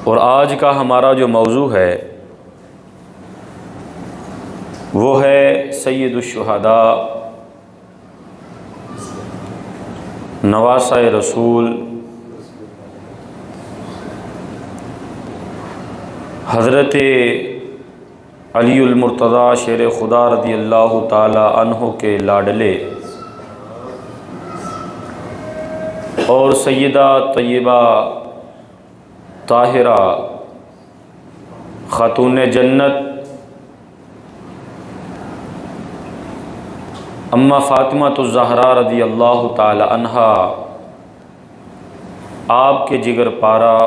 اور آج کا ہمارا جو موضوع ہے وہ ہے سید الشہداء، نواسۂ رسول حضرت علی المرتضیٰ شیر خدا رضی اللہ تعالی عنہ کے لاڈلے اور سیدہ طیبہ طاہرہ خاتون جنت اماں فاطمہ الزہرا رضی اللہ تعالی عنہا، آپ کے جگر پارا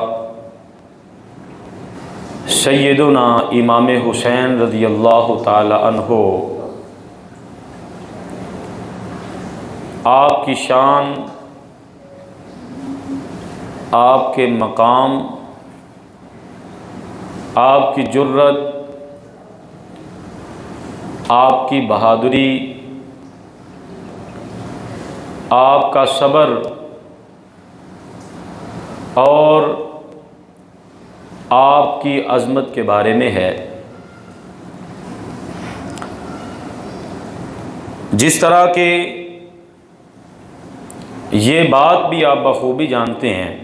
سیدنا امام حسین رضی اللہ تعالی عنہ، آپ کی شان، آپ کے مقام، آپ کی جرت، آپ کی بہادری، آپ کا صبر اور آپ کی عظمت کے بارے میں ہے۔ جس طرح کہ یہ بات بھی آپ بخوبی جانتے ہیں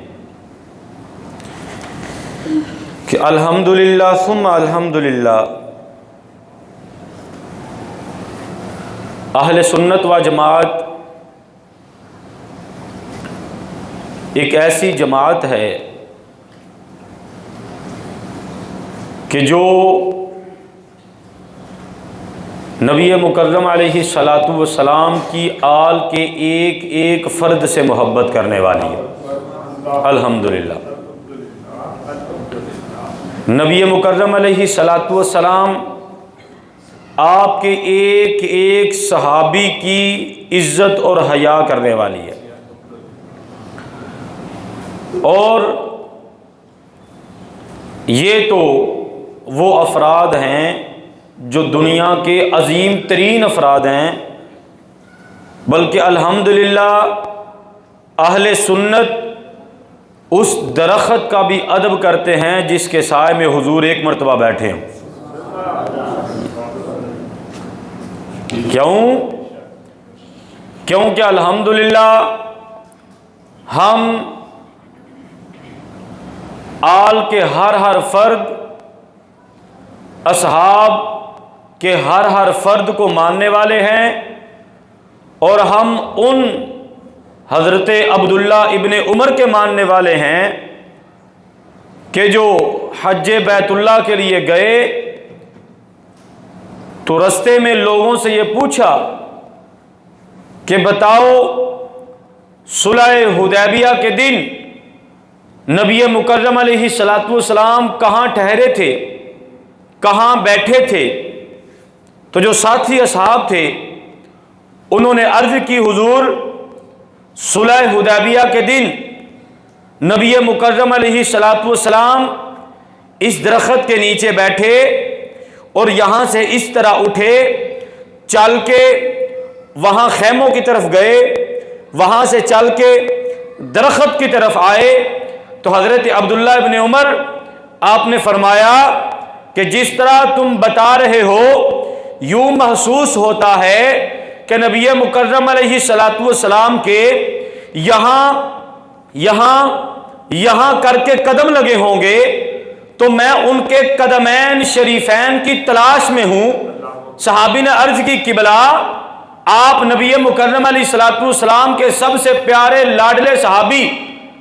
کہ الحمدللہ ثم الحمدللہ اہل سنت و جماعت ایک ایسی جماعت ہے کہ جو نبی مکرم علیہ الصلاۃ والسلام کی آل کے ایک ایک فرد سے محبت کرنے والی ہے۔ الحمدللہ نبی مکرم علیہ الصلاۃ والسلام آپ کے ایک ایک صحابی کی عزت اور حیا کرنے والی ہے، اور یہ تو وہ افراد ہیں جو دنیا کے عظیم ترین افراد ہیں، بلکہ الحمدللہ اہل سنت اس درخت کا بھی ادب کرتے ہیں جس کے سائے میں حضور ایک مرتبہ بیٹھے ہوں۔ کیونکہ الحمدللہ ہم آل کے ہر فرد، اصحاب کے ہر فرد کو ماننے والے ہیں، اور ہم ان حضرت عبداللہ ابن عمر کے ماننے والے ہیں کہ جو حج بیت اللہ کے لیے گئے تو رستے میں لوگوں سے یہ پوچھا کہ بتاؤ صلح حدیبیہ کے دن نبی مکرم علیہ الصلاۃ والسلام کہاں ٹھہرے تھے، کہاں بیٹھے تھے؟ تو جو ساتھی اصحاب تھے انہوں نے عرض کی، حضور صلح حدیبیہ کے دن نبی مکرم علیہ الصلاۃ والسلام اس درخت کے نیچے بیٹھے اور یہاں سے اس طرح اٹھے، چل کے وہاں خیموں کی طرف گئے، وہاں سے چل کے درخت کی طرف آئے تو حضرت عبداللہ ابن عمر آپ نے فرمایا کہ جس طرح تم بتا رہے ہو یوں محسوس ہوتا ہے کہ نبی مکرم علیہ الصلاۃ والسلام کے یہاں کر کے قدم لگے ہوں گے، تو میں ان کے قدمین شریفین کی تلاش میں ہوں۔ صحابی نے عرض کی، قبلہ آپ نبی مکرم علیہ الصلاۃ والسلام کے سب سے پیارے لاڈلے صحابی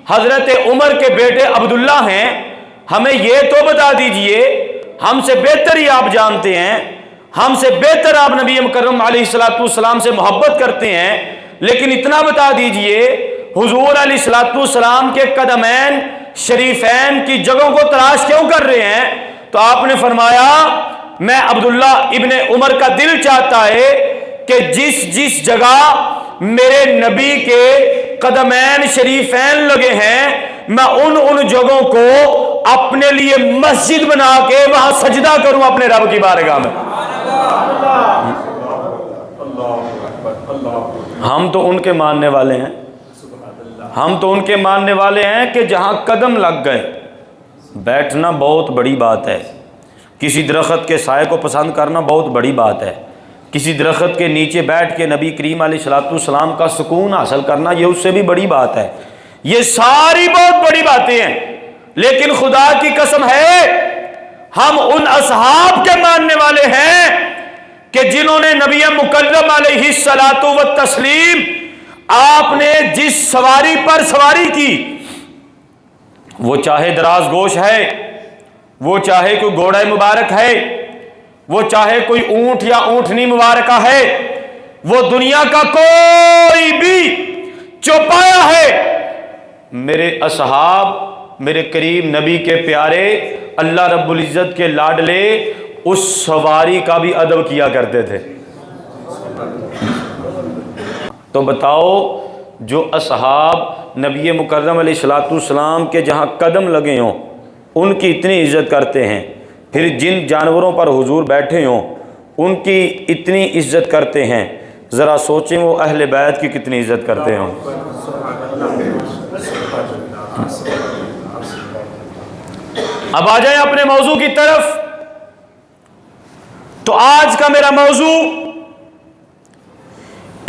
حضرت عمر کے بیٹے عبداللہ ہیں، ہمیں یہ تو بتا دیجئے، ہم سے بہتر ہی آپ جانتے ہیں، ہم سے بہتر آپ نبی مکرم علیہ الصلاۃ والسلام سے محبت کرتے ہیں، لیکن اتنا بتا دیجئے حضور علیہ الصلاۃ والسلام کے قدمین شریفین کی جگہوں کو تلاش کیوں کر رہے ہیں؟ تو آپ نے فرمایا، میں عبداللہ ابن عمر کا دل چاہتا ہے کہ جس جگہ میرے نبی کے قدمین شریفین لگے ہیں میں ان جگہوں کو اپنے لیے مسجد بنا کے وہاں سجدہ کروں اپنے رب کی بارگاہ میں۔ ہم تو ان کے ماننے والے ہیں، ہم تو ان کے ماننے والے ہیں کہ جہاں قدم لگ گئے بیٹھنا بہت بڑی بات ہے، کسی درخت کے سائے کو پسند کرنا بہت بڑی بات ہے، کسی درخت کے نیچے بیٹھ کے نبی کریم علیہ الصلوۃ والسلام کا سکون حاصل کرنا یہ اس سے بھی بڑی بات ہے۔ یہ ساری بہت بڑی باتیں ہیں، لیکن خدا کی قسم ہے ہم ان اصحاب کے ماننے والے ہیں کہ جنہوں نے نبی مکرم علیہ الصلوۃ والتسلیم آپ نے جس سواری پر سواری کی، وہ چاہے دراز گوش ہے، وہ چاہے کوئی گھوڑا مبارک ہے، وہ چاہے کوئی اونٹ یا اونٹنی مبارکہ ہے، وہ دنیا کا کوئی بھی چوپایا ہے، میرے اصحاب، میرے قریب نبی کے پیارے، اللہ رب العزت کے لاڈلے اس سواری کا بھی ادب کیا کرتے تھے۔ تو بتاؤ، جو اصحاب نبی مکرم علیہ الصلوۃ والسلام کے جہاں قدم لگے ہوں ان کی اتنی عزت کرتے ہیں، پھر جن جانوروں پر حضور بیٹھے ہوں ان کی اتنی عزت کرتے ہیں، ذرا سوچیں وہ اہل بیت کی کتنی عزت کرتے ہوں۔ اب آ جائیں اپنے موضوع کی طرف۔ تو آج کا میرا موضوع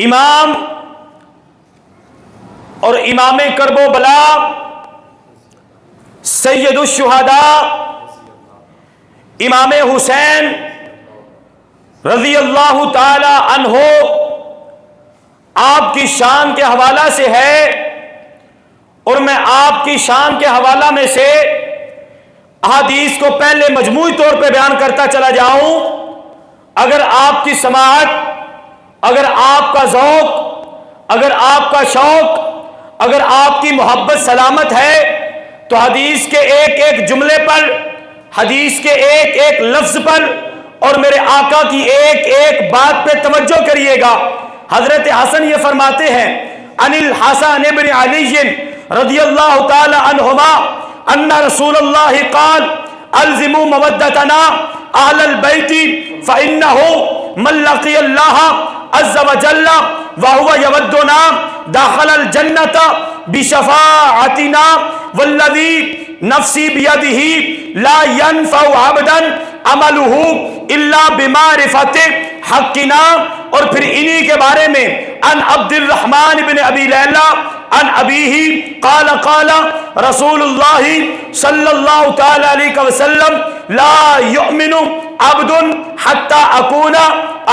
امام اور امام کرب و بلا، سید الشہداء امام حسین رضی اللہ تعالی عنہ، آپ کی شان کے حوالہ سے ہے، اور میں آپ کی شان کے حوالہ میں سے احادیث کو پہلے مجموعی طور پہ بیان کرتا چلا جاؤں۔ اگر آپ کی سماعت، اگر آپ کا ذوق، اگر آپ کا شوق، اگر آپ کی محبت سلامت ہے تو حدیث کے ایک ایک جملے پر، حدیث کے ایک ایک لفظ پر اور میرے آقا کی ایک ایک بات پہ توجہ کریے گا۔ حضرت حسن یہ فرماتے ہیں، عن الحسن بن علی رضی اللہ تعالی عنہما ان رسول اللہ قال الزموا مودتنا اہل البیت فانہ من لقی اللہ عز وجل وهو یودنا داخل الجنۃ بشفاعتنا والذی نفسی بیدہ لا ينفع عبدا عملہ الا بمعرفت حقنا۔ اور پھر انہی کے بارے میں ان عبد الرحمن بن ابی لیلہ عن ابیہ قال قال رسول اللہ صلی اللہ تعالی علیہ وسلم لا یؤمن عبد حتی اکون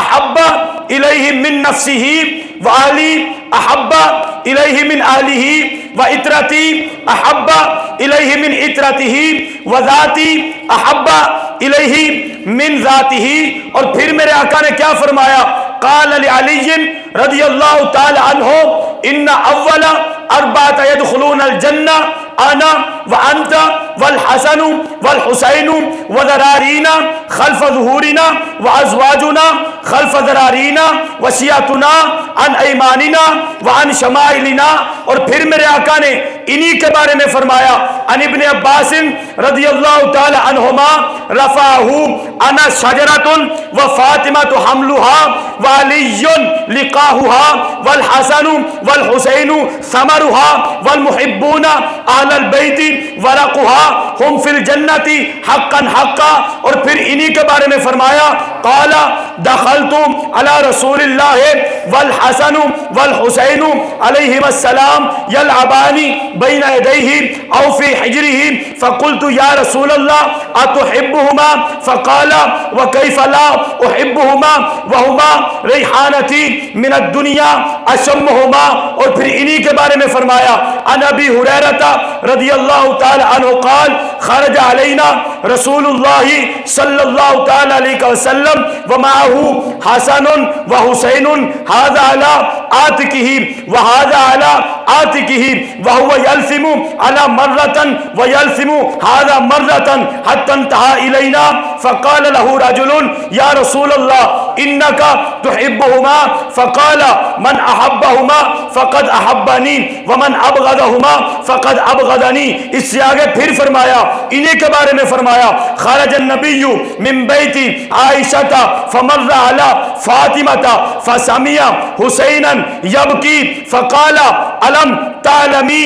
احب الیہ من نفسہ واہلی احب الیہ من اہلہ وعطرتی احب الیہ من عطرتہ وذاتی احب الیہ من ذاتہ۔ اور پھر میرے آقا نے کیا فرمایا؟ قال لعلی رضی اللہ تعالی عنہ ان اول اربعۃ يدخلون الجنہ انا وانت والحسن والحسین وذرارینا خلف ظہورنا وازواجنا خلف ذرارینا وصیتنا عن ایماننا وعن شمائلنا۔ اور پھر میرے آقا نے انہی کے بارے میں فرمایا، عن ابن عباس رضی اللہ تعالی عنہما رفعہ انا شجرۃ وفاطمۃ حملها وعلی لقاؤها والحسن والحسین ثمرها والمحبون اہل البیت ورقها هم فی الجنۃ حقا حقا۔ اور پھر انہی کے بارے میں فرمایا، قال دخلت علی رسول اللہ والحسن والحسین علیہم السلام یلعبان بین یدیہ او فی حجرہ فقلت یا رسول اللہ اتحبہما فقال وکیف لا احبہما وہما ریحانتی من الدنیا اشمہما۔ اور پھر انہی کے بارے میں فرمایا، عن ابی ہریرہ رضی اللہ تعالی عنہ قال خرج علینا رسول اللہ صلی اللہ تعالی علیہ وسلم ومعه حسن وحسین هذا على عاتقه وهذا على عاتقه وهو يلثم على مرة ويلثم هذا مرة حتى انتهى إلينا فقال له رجل يا رسول الله إنك تحبهما فقال من أحبهما فقد أحبني ومن أبغضهما فقد أبغضني۔ اس سے آگے پھر فرمایا، انہی کے بارے میں فرمایا، خرج النبی من بیت عائشہ فمر على فاطمة فسمع حسینا یبکی فقال الم تعلمی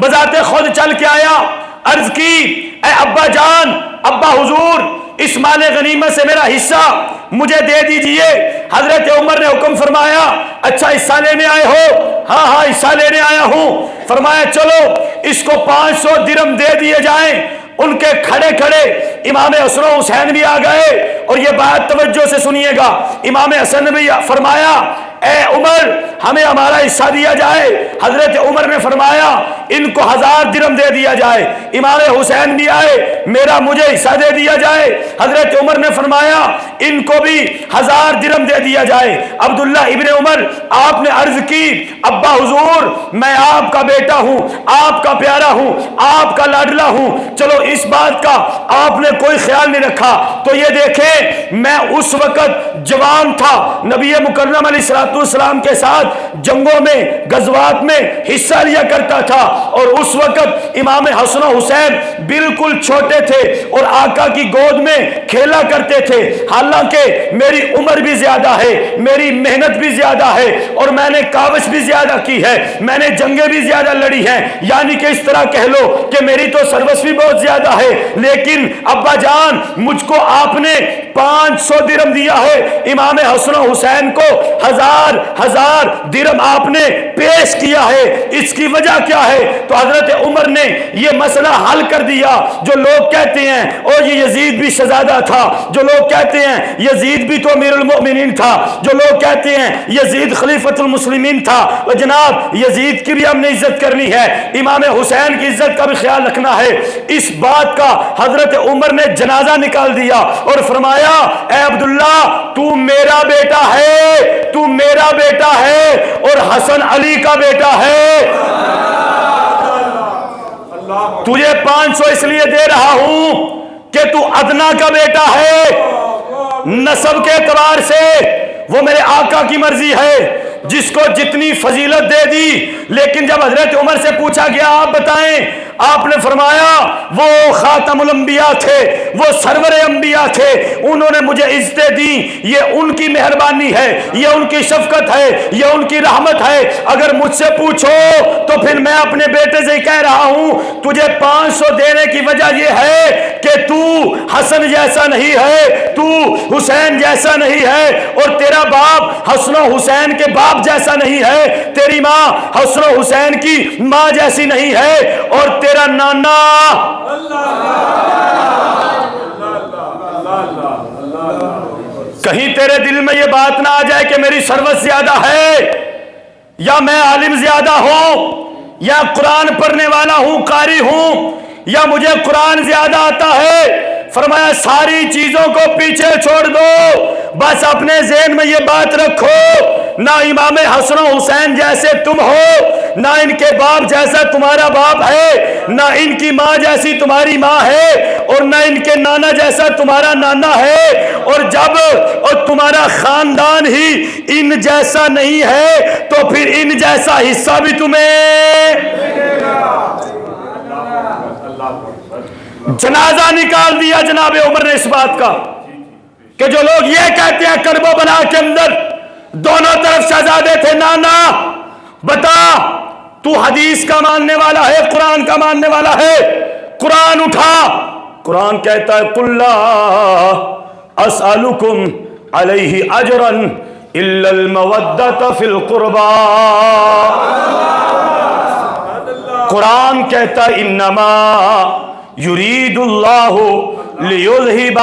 بذات خود چل کے آیا، عرض کی اے ابا جان، ابا حضور اس مال غنیمت سے میرا حصہ مجھے دے دیجئے۔ حضرت عمر نے حکم فرمایا اچھا حصہ لینے آئے ہو؟ ہاں ہاں حصہ لینے آیا ہوں۔ فرمایا چلو اس کو 500 درہم دے دیے جائیں۔ ان کے کھڑے کھڑے امام حسن و حسین بھی آ گئے، اور یہ بات توجہ سے سنیے گا، امام حسن نے بھی فرمایا اے عمر ہمیں ہمارا حصہ دیا جائے۔ حضرت عمر نے فرمایا ان کو 1000 درہم دے دیا جائے۔ امام حسین بھی آئے، میرا مجھے حصہ دے دیا جائے۔ حضرت عمر نے فرمایا ان کو بھی 1000 درہم دے دیا جائے۔ عبداللہ ابن عمر آپ نے عرض کی ابا حضور میں آپ کا بیٹا ہوں، آپ کا پیارا ہوں، آپ کا لاڈلا ہوں، چلو اس بات کا آپ نے کوئی خیال نہیں رکھا تو یہ دیکھیں میں اس وقت جوان تھا، نبی مکرم علیہ السلام کے ساتھ جنگوں میں غزوات میں حصہ لیا کرتا تھا، اور اس وقت امام حسن و حسین بالکل چھوٹے تھے اور آقا کی گود میں کھیلا کرتے تھے۔ حالانکہ میری عمر بھی زیادہ ہے، میری محنت بھی زیادہ ہے، اور میں نے کاوش بھی زیادہ کی ہے، میں نے جنگیں بھی زیادہ لڑی ہیں، یعنی کہ اس طرح کہہ لو کہ میری تو سروس بھی بہت زیادہ ہے، لیکن ابا جان مجھ کو آپ نے 500 درہم دیا ہے، امام حسن و حسین کو 1000 درہم آپ نے پیش کیا ہے، اس کی وجہ کیا ہے؟ تو حضرت عمر نے یہ مسئلہ حل کر دیا۔ جو لوگ کہتے ہیں اور یہ یزید بھی شہزادہ تھا، جو لوگ کہتے ہیں یزید بھی تو امیر المؤمنین تھا، جو لوگ کہتے ہیں یزید خلیفۃ المسلمین تھا، اور جناب یزید کی بھی ہم نے عزت کرنی ہے، امام حسین کی عزت کا بھی خیال رکھنا ہے۔ اس بات کا حضرت عمر نے جنازہ نکال دیا اور فرمایا اے عبداللہ تو میرا بیٹا ہے، تو میرا بیٹا ہے اور حسن علی کا بیٹا ہے، تجھے 500 اس لیے دے رہا ہوں کہ تو ادنا کا بیٹا ہے، نسب کے اعتبار سے وہ میرے آقا کی مرضی ہے، جس کو جتنی فضیلت دے دی۔ لیکن جب حضرت عمر سے پوچھا گیا آپ بتائیں، آپ نے فرمایا وہ خاتم الانبیاء تھے، وہ سرور انبیاء تھے، انہوں نے مجھے عزتیں دی، یہ ان کی مہربانی ہے، یہ ان کی شفقت ہے، یہ ان کی رحمت ہے۔ اگر مجھ سے پوچھو تو پھر میں اپنے بیٹے سے کہہ رہا ہوں تجھے 500 دینے کی وجہ یہ ہے کہ تو حسن جیسا نہیں ہے، تو حسین جیسا نہیں ہے، اور تیرا باپ حسن و حسین کے باپ جیسا نہیں ہے، تیری ماں حسن و حسین کی ماں جیسی نہیں ہے، اور تیرا نانا کہیں تیرے دل میں یہ بات نہ آ جائے کہ میری سروت زیادہ ہے، یا میں عالم زیادہ ہوں، یا قرآن پڑھنے والا ہوں، قاری ہوں، یا مجھے قرآن زیادہ آتا ہے۔ فرمایا ساری چیزوں کو پیچھے چھوڑ دو، بس اپنے ذہن میں یہ بات رکھو نہ امام حسن و حسین جیسے تم ہو، نہ ان کے باپ جیسا تمہارا باپ ہے، نہ ان کی ماں جیسی تمہاری ماں ہے، اور نہ ان کے نانا جیسا تمہارا نانا ہے، اور جب اور تمہارا خاندان ہی ان جیسا نہیں ہے تو پھر ان جیسا حصہ بھی تمہیں۔ جنازہ نکال دیا جناب عمر نے اس بات کا کہ جو لوگ یہ کہتے ہیں کرب و بلا کے اندر دونوں طرف شہزادے تھے، نانا بتا تو حدیث کا ماننے والا ہے، قرآن کا ماننے والا ہے، قرآن اٹھا۔ قرآن کہتا ہے قُلْ لَا أَسْأَلُكُمْ عَلَيْهِ أَجْرًا إِلَّا الْمَوَدَّةَ فِي الْقُرْبَى۔ قرآن کہتا ہے انما یرید اللہ لیذہب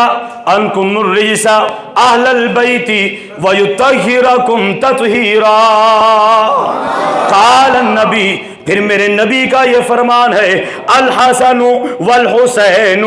عنکم الرجس اہل البیت ویطہرکم تطہیرا۔ قال النبی، پھر میرے نبی کا یہ فرمان ہے الحسن والحسین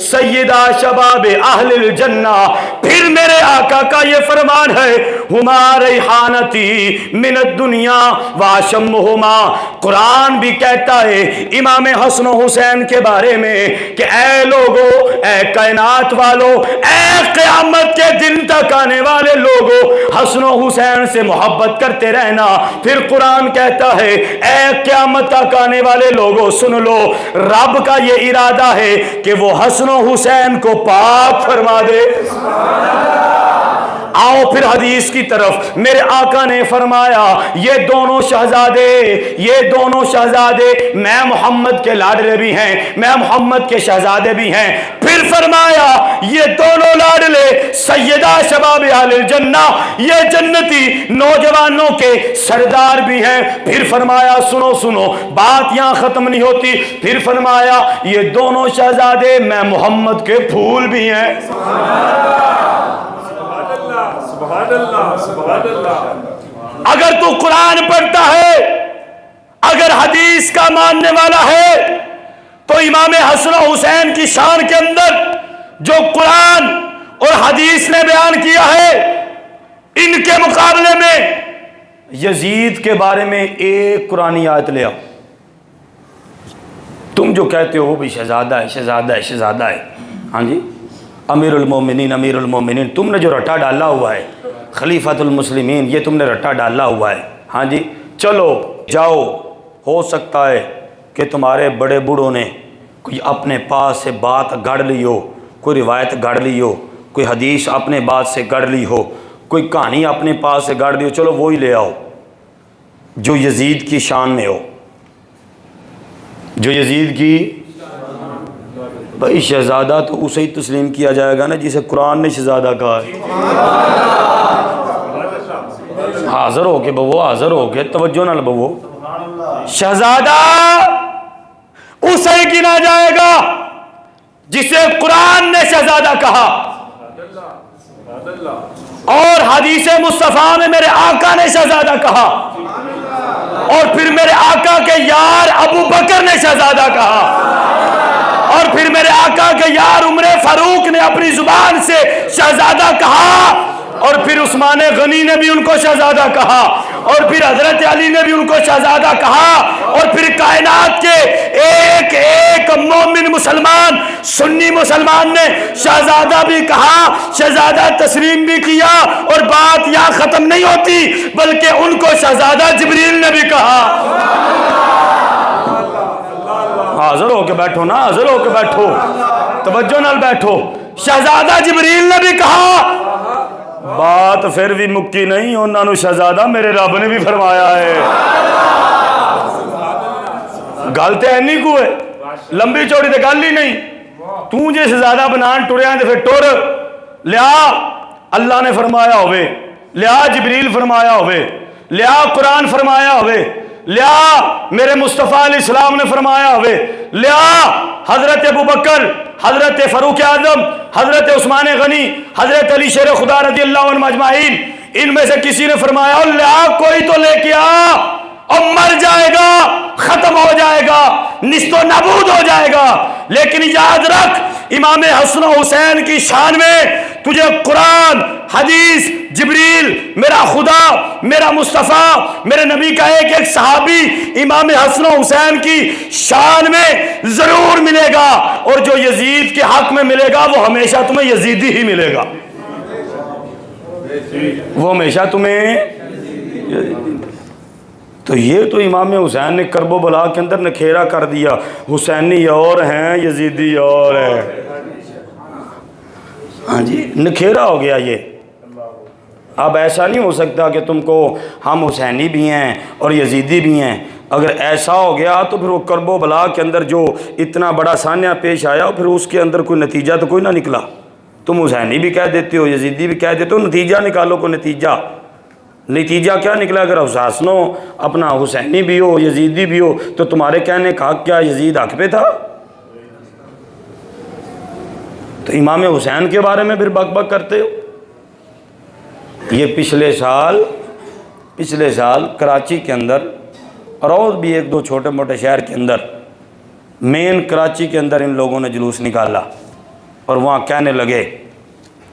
سیدہ شباب اہل الجنہ، پھر میرے آقا کا یہ فرمان ہے ہما ریحانتی من الدنیا واشمہما۔ قرآن بھی کہتا ہے امام حسن و حسین کے بارے میں کہ اے لوگو، اے کائنات والو، اے قیامت کے دن تک آنے والے لوگو، حسن و حسین سے محبت کرتے رہنا۔ پھر قرآن کہتا ہے اے قیامت تک آنے والے لوگوں سن لو، رب کا یہ ارادہ ہے کہ وہ حسن و حسین کو پاک فرما دے۔ آؤ پھر حدیث کی طرف۔ میرے آقا نے فرمایا یہ دونوں شہزادے میں محمد کے لاڈلے بھی ہیں، میں محمد کے شہزادے بھی ہیں۔ پھر فرمایا یہ دونوں لاڈلے سیدہ شباب اہل الجنہ، یہ جنتی نوجوانوں کے سردار بھی ہیں۔ پھر فرمایا سنو بات یہاں ختم نہیں ہوتی، پھر فرمایا یہ دونوں شہزادے میں محمد کے پھول بھی ہیں۔ سبحان اللہ سبحان اللہ۔ اگر تو قرآن پڑھتا ہے، اگر حدیث کا ماننے والا ہے، تو امام حسن و حسین کی شان کے اندر جو قرآن اور حدیث نے بیان کیا ہے، ان کے مقابلے میں یزید کے بارے میں ایک قرآنی آیت لے آؤ۔ تم جو کہتے ہو وہ بھی شہزادہ ہے، ہاں جی، امیر المومنین تم نے جو رٹا ڈالا ہوا ہے، خلیفۃ المسلمین یہ تم نے رٹا ڈالا ہوا ہے، ہاں جی، چلو جاؤ، ہو سکتا ہے کہ تمہارے بڑے بوڑھوں نے کوئی اپنے پاس سے بات گڑ لی ہو، کوئی روایت گڑ لی ہو، کوئی حدیث اپنے بات سے گڑ لی ہو، کوئی کہانی اپنے پاس سے گڑ لی ہو، چلو وہی لے آؤ جو یزید کی شان میں ہو، جو یزید کی۔ بھائی شہزادہ تو اسے ہی تسلیم کیا جائے گا نا جسے قرآن نے شہزادہ کہا ہے۔ حاضر ہو کے بوو، حاضر ہو کے توجہ نہ بوو، شہزادہ اسے ہی گنا جائے گا جسے قرآن نے شہزادہ کہا، اور حدیث مصطفیٰ میں میرے آقا نے شہزادہ کہا، اور پھر میرے آقا کے یار ابو بکر نے شہزادہ کہا، اور پھر میرے آقا کے یار عمر فاروق نے اپنی زبان سے شہزادہ کہا، اور پھر عثمان غنی نے بھی ان کو شہزادہ کہا، اور پھر حضرت علی نے بھی ان کو شہزادہ کہا، اور پھر کائنات کے ایک ایک مومن مسلمان، سنی مسلمان نے شہزادہ بھی کہا، شہزادہ تسلیم بھی کیا، اور بات یہاں ختم نہیں ہوتی بلکہ ان کو شہزادہ جبریل نے بھی کہا۔ حاضر ہو کے بیٹھو نا، حاضر ہو کے بیٹھو، توجہ نال بیٹھو، شہزادہ جبریل نے بھی کہا۔ بات پھر بھی مکی نہیں، انہوں نے شہزادہ میرے رب نے بھی فرمایا ہے۔ گل تے اینی کو ہے، لمبی چوڑی تے گل ہی نہیں، تو جے شہزادہ بنان ٹریا تے پھر ٹر لیا اللہ نے فرمایا ہوئے، لیا جبریل فرمایا ہوئے، لیا قرآن فرمایا ہوئے، لیا میرے مصطفیٰ علیہ السلام نے فرمایا ہوئے، لیا حضرت ابو بکر، حضرت فاروق اعظم، حضرت عثمان غنی، حضرت علی شیر خدا رضی اللہ عنہ اجمعین، ان میں سے کسی نے فرمایا اور لیا کوئی تو لے کے آ، اور مر جائے گا، ختم ہو جائے گا، نیست و نابود ہو جائے گا، لیکن یاد رکھ امام حسن و حسین کی شان میں تجھے قرآن، حدیث، جبریل، میرا خدا، میرا مصطفیٰ، میرے نبی کا ایک ایک صحابی امام حسن و حسین کی شان میں ضرور ملے گا، اور جو یزید کے حق میں ملے گا وہ ہمیشہ تمہیں یزیدی ہی ملے گا، وہ ہمیشہ تمہیں۔ تو یہ تو امام حسین نے کرب و بلا کے اندر نکھیرا کر دیا، حسینی اور ہیں یزیدی اور ہیں، ہاں جی نکھیرا ہو گیا یہ۔ اب ایسا نہیں ہو سکتا کہ تم کو ہم حسینی بھی ہیں اور یزیدی بھی ہیں، اگر ایسا ہو گیا تو پھر وہ کرب و بلا کے اندر جو اتنا بڑا سانیہ پیش آیا پھر اس کے اندر کوئی نتیجہ تو کوئی نہ نکلا۔ تم حسینی بھی کہہ دیتے ہو، یزیدی بھی کہہ دیتے ہو، نتیجہ نکالو کو نتیجہ کیا نکلا؟ اگر حسنو اپنا حسینی بھی ہو یزیدی بھی ہو تو تمہارے کہنے کا حق کیا یزید حق پہ تھا؟ تو امام حسین کے بارے میں پھر بک بک کرتے ہو۔ یہ پچھلے سال کراچی کے اندر اور بھی ایک دو چھوٹے موٹے شہر کے اندر، مین کراچی کے اندر ان لوگوں نے جلوس نکالا اور وہاں کہنے لگے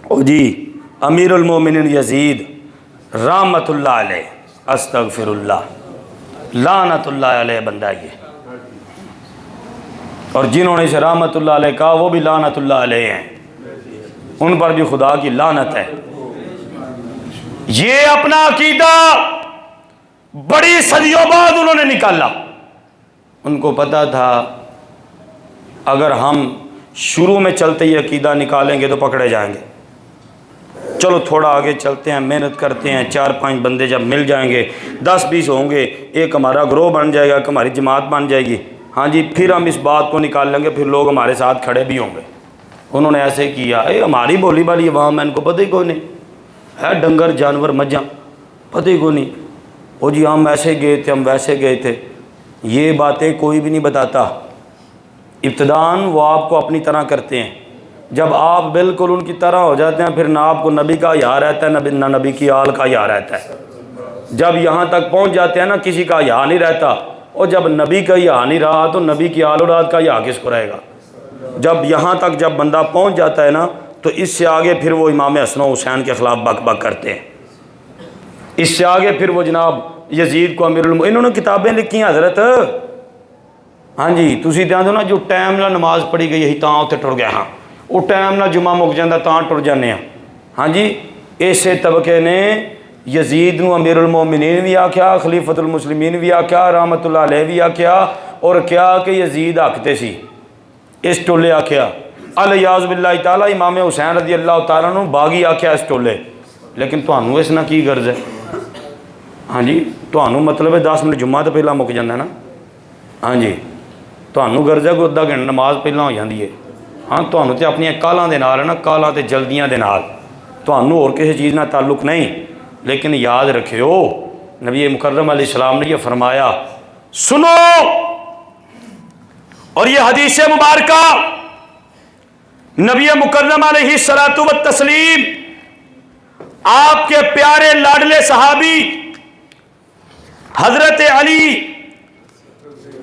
او جی امیر المومنین یزید رحمت اللہ علیہ، استغفر اللہ، لعنت اللہ علیہ بندہ یہ، اور جنہوں نے اسے رحمت اللہ علیہ کہا وہ بھی لعنت اللہ علیہ ہیں، ان پر بھی خدا کی لعنت ہے۔ یہ اپنا عقیدہ بڑی صدیوں بعد انہوں نے نکالا۔ ان کو پتا تھا اگر ہم شروع میں چلتے ہی عقیدہ نکالیں گے تو پکڑے جائیں گے، چلو تھوڑا آگے چلتے ہیں، محنت کرتے ہیں، 4-5 بندے جب مل جائیں گے، 10-20 ہوں گے، ایک ہمارا گروہ بن جائے گا، ایک ہماری جماعت بن جائے گی، ہاں جی، پھر ہم اس بات کو نکال لیں گے، پھر لوگ ہمارے ساتھ کھڑے بھی ہوں گے۔ انہوں نے ایسے کیا، ہماری بولی والی عوام ہے، ان کو پتہ ہی کوئی نہیں ہے، ڈنگر جانور مجھاں پتہ ہی کوئی نہیں، وہ جی ہم ایسے گئے تھے، ہم ویسے گئے تھے۔ یہ باتیں کوئی بھی نہیں بتاتا۔ ابتداً وہ آپ کو اپنی طرح کرتے ہیں، جب آپ بالکل ان کی طرح ہو جاتے ہیں، پھر نہ آپ کو نبی کا حیا رہتا ہے، نہ نبی کی آل کا حیا رہتا ہے۔ جب یہاں تک پہنچ جاتے ہیں نا، کسی کا حیا نہیں رہتا، اور جب نبی کا حیا نہیں رہا تو نبی کی آل اولاد کا حیا کس کو رہے گا؟ جب یہاں تک جب بندہ پہنچ جاتا ہے نا، تو اس سے آگے پھر وہ امام حسن و حسین کے خلاف بک بک کرتے ہیں، اس سے آگے پھر وہ جناب یزید کو امیر انہوں نے کتابیں لکھی ہیں حضرت، ہاں جی، تسی دھیان دو نا، جو ٹائم نال نماز پڑھی گئی یہی تاں اتنے ٹر گیا، ہاں وہ ٹائم نال جمعہ مک جاندہ تاں ٹر جانے ہیں، ہاں جی۔ ایسے طبقے نے یزید نو امیر المومنین بھی آکھیا، خلیفۃ المسلمین بھی آکھیا، رحمت اللہ علیہ بھی آکھیا، اور کیا کہ یزید آکھتے سی، اس ٹولے آکھیا، الیاذ باللہ تعالیٰ امام حسین رضی اللہ تعالیٰ عنہ باغی آکھیا اس ٹولے۔ لیکن تہانوں اس نہ کی غرض ہے؟ ہاں جی، تہانوں مطلب ہے 10 منٹ جمعہ تو پہلا مک جاندہ ہے نا، ہاں جی، تہانوں غرض ہے کوئی 1/2 گھنٹہ نماز پہلا ہو جاندی ہے، ہاں تہانوں تے اپنی کالاں دے نال ہے نا، کالاں تے جلدیاں دے نال، تہانوں اور کسی چیز نہ تعلق نہیں۔ لیکن یاد رکھیو، نبی مکرم علیہ السلام نے یہ فرمایا، سنو، اور یہ حدیث مبارکہ نبی مکرم علیہ الصلوۃ والتسلیم آپ کے پیارے لاڈلے صحابی حضرت علی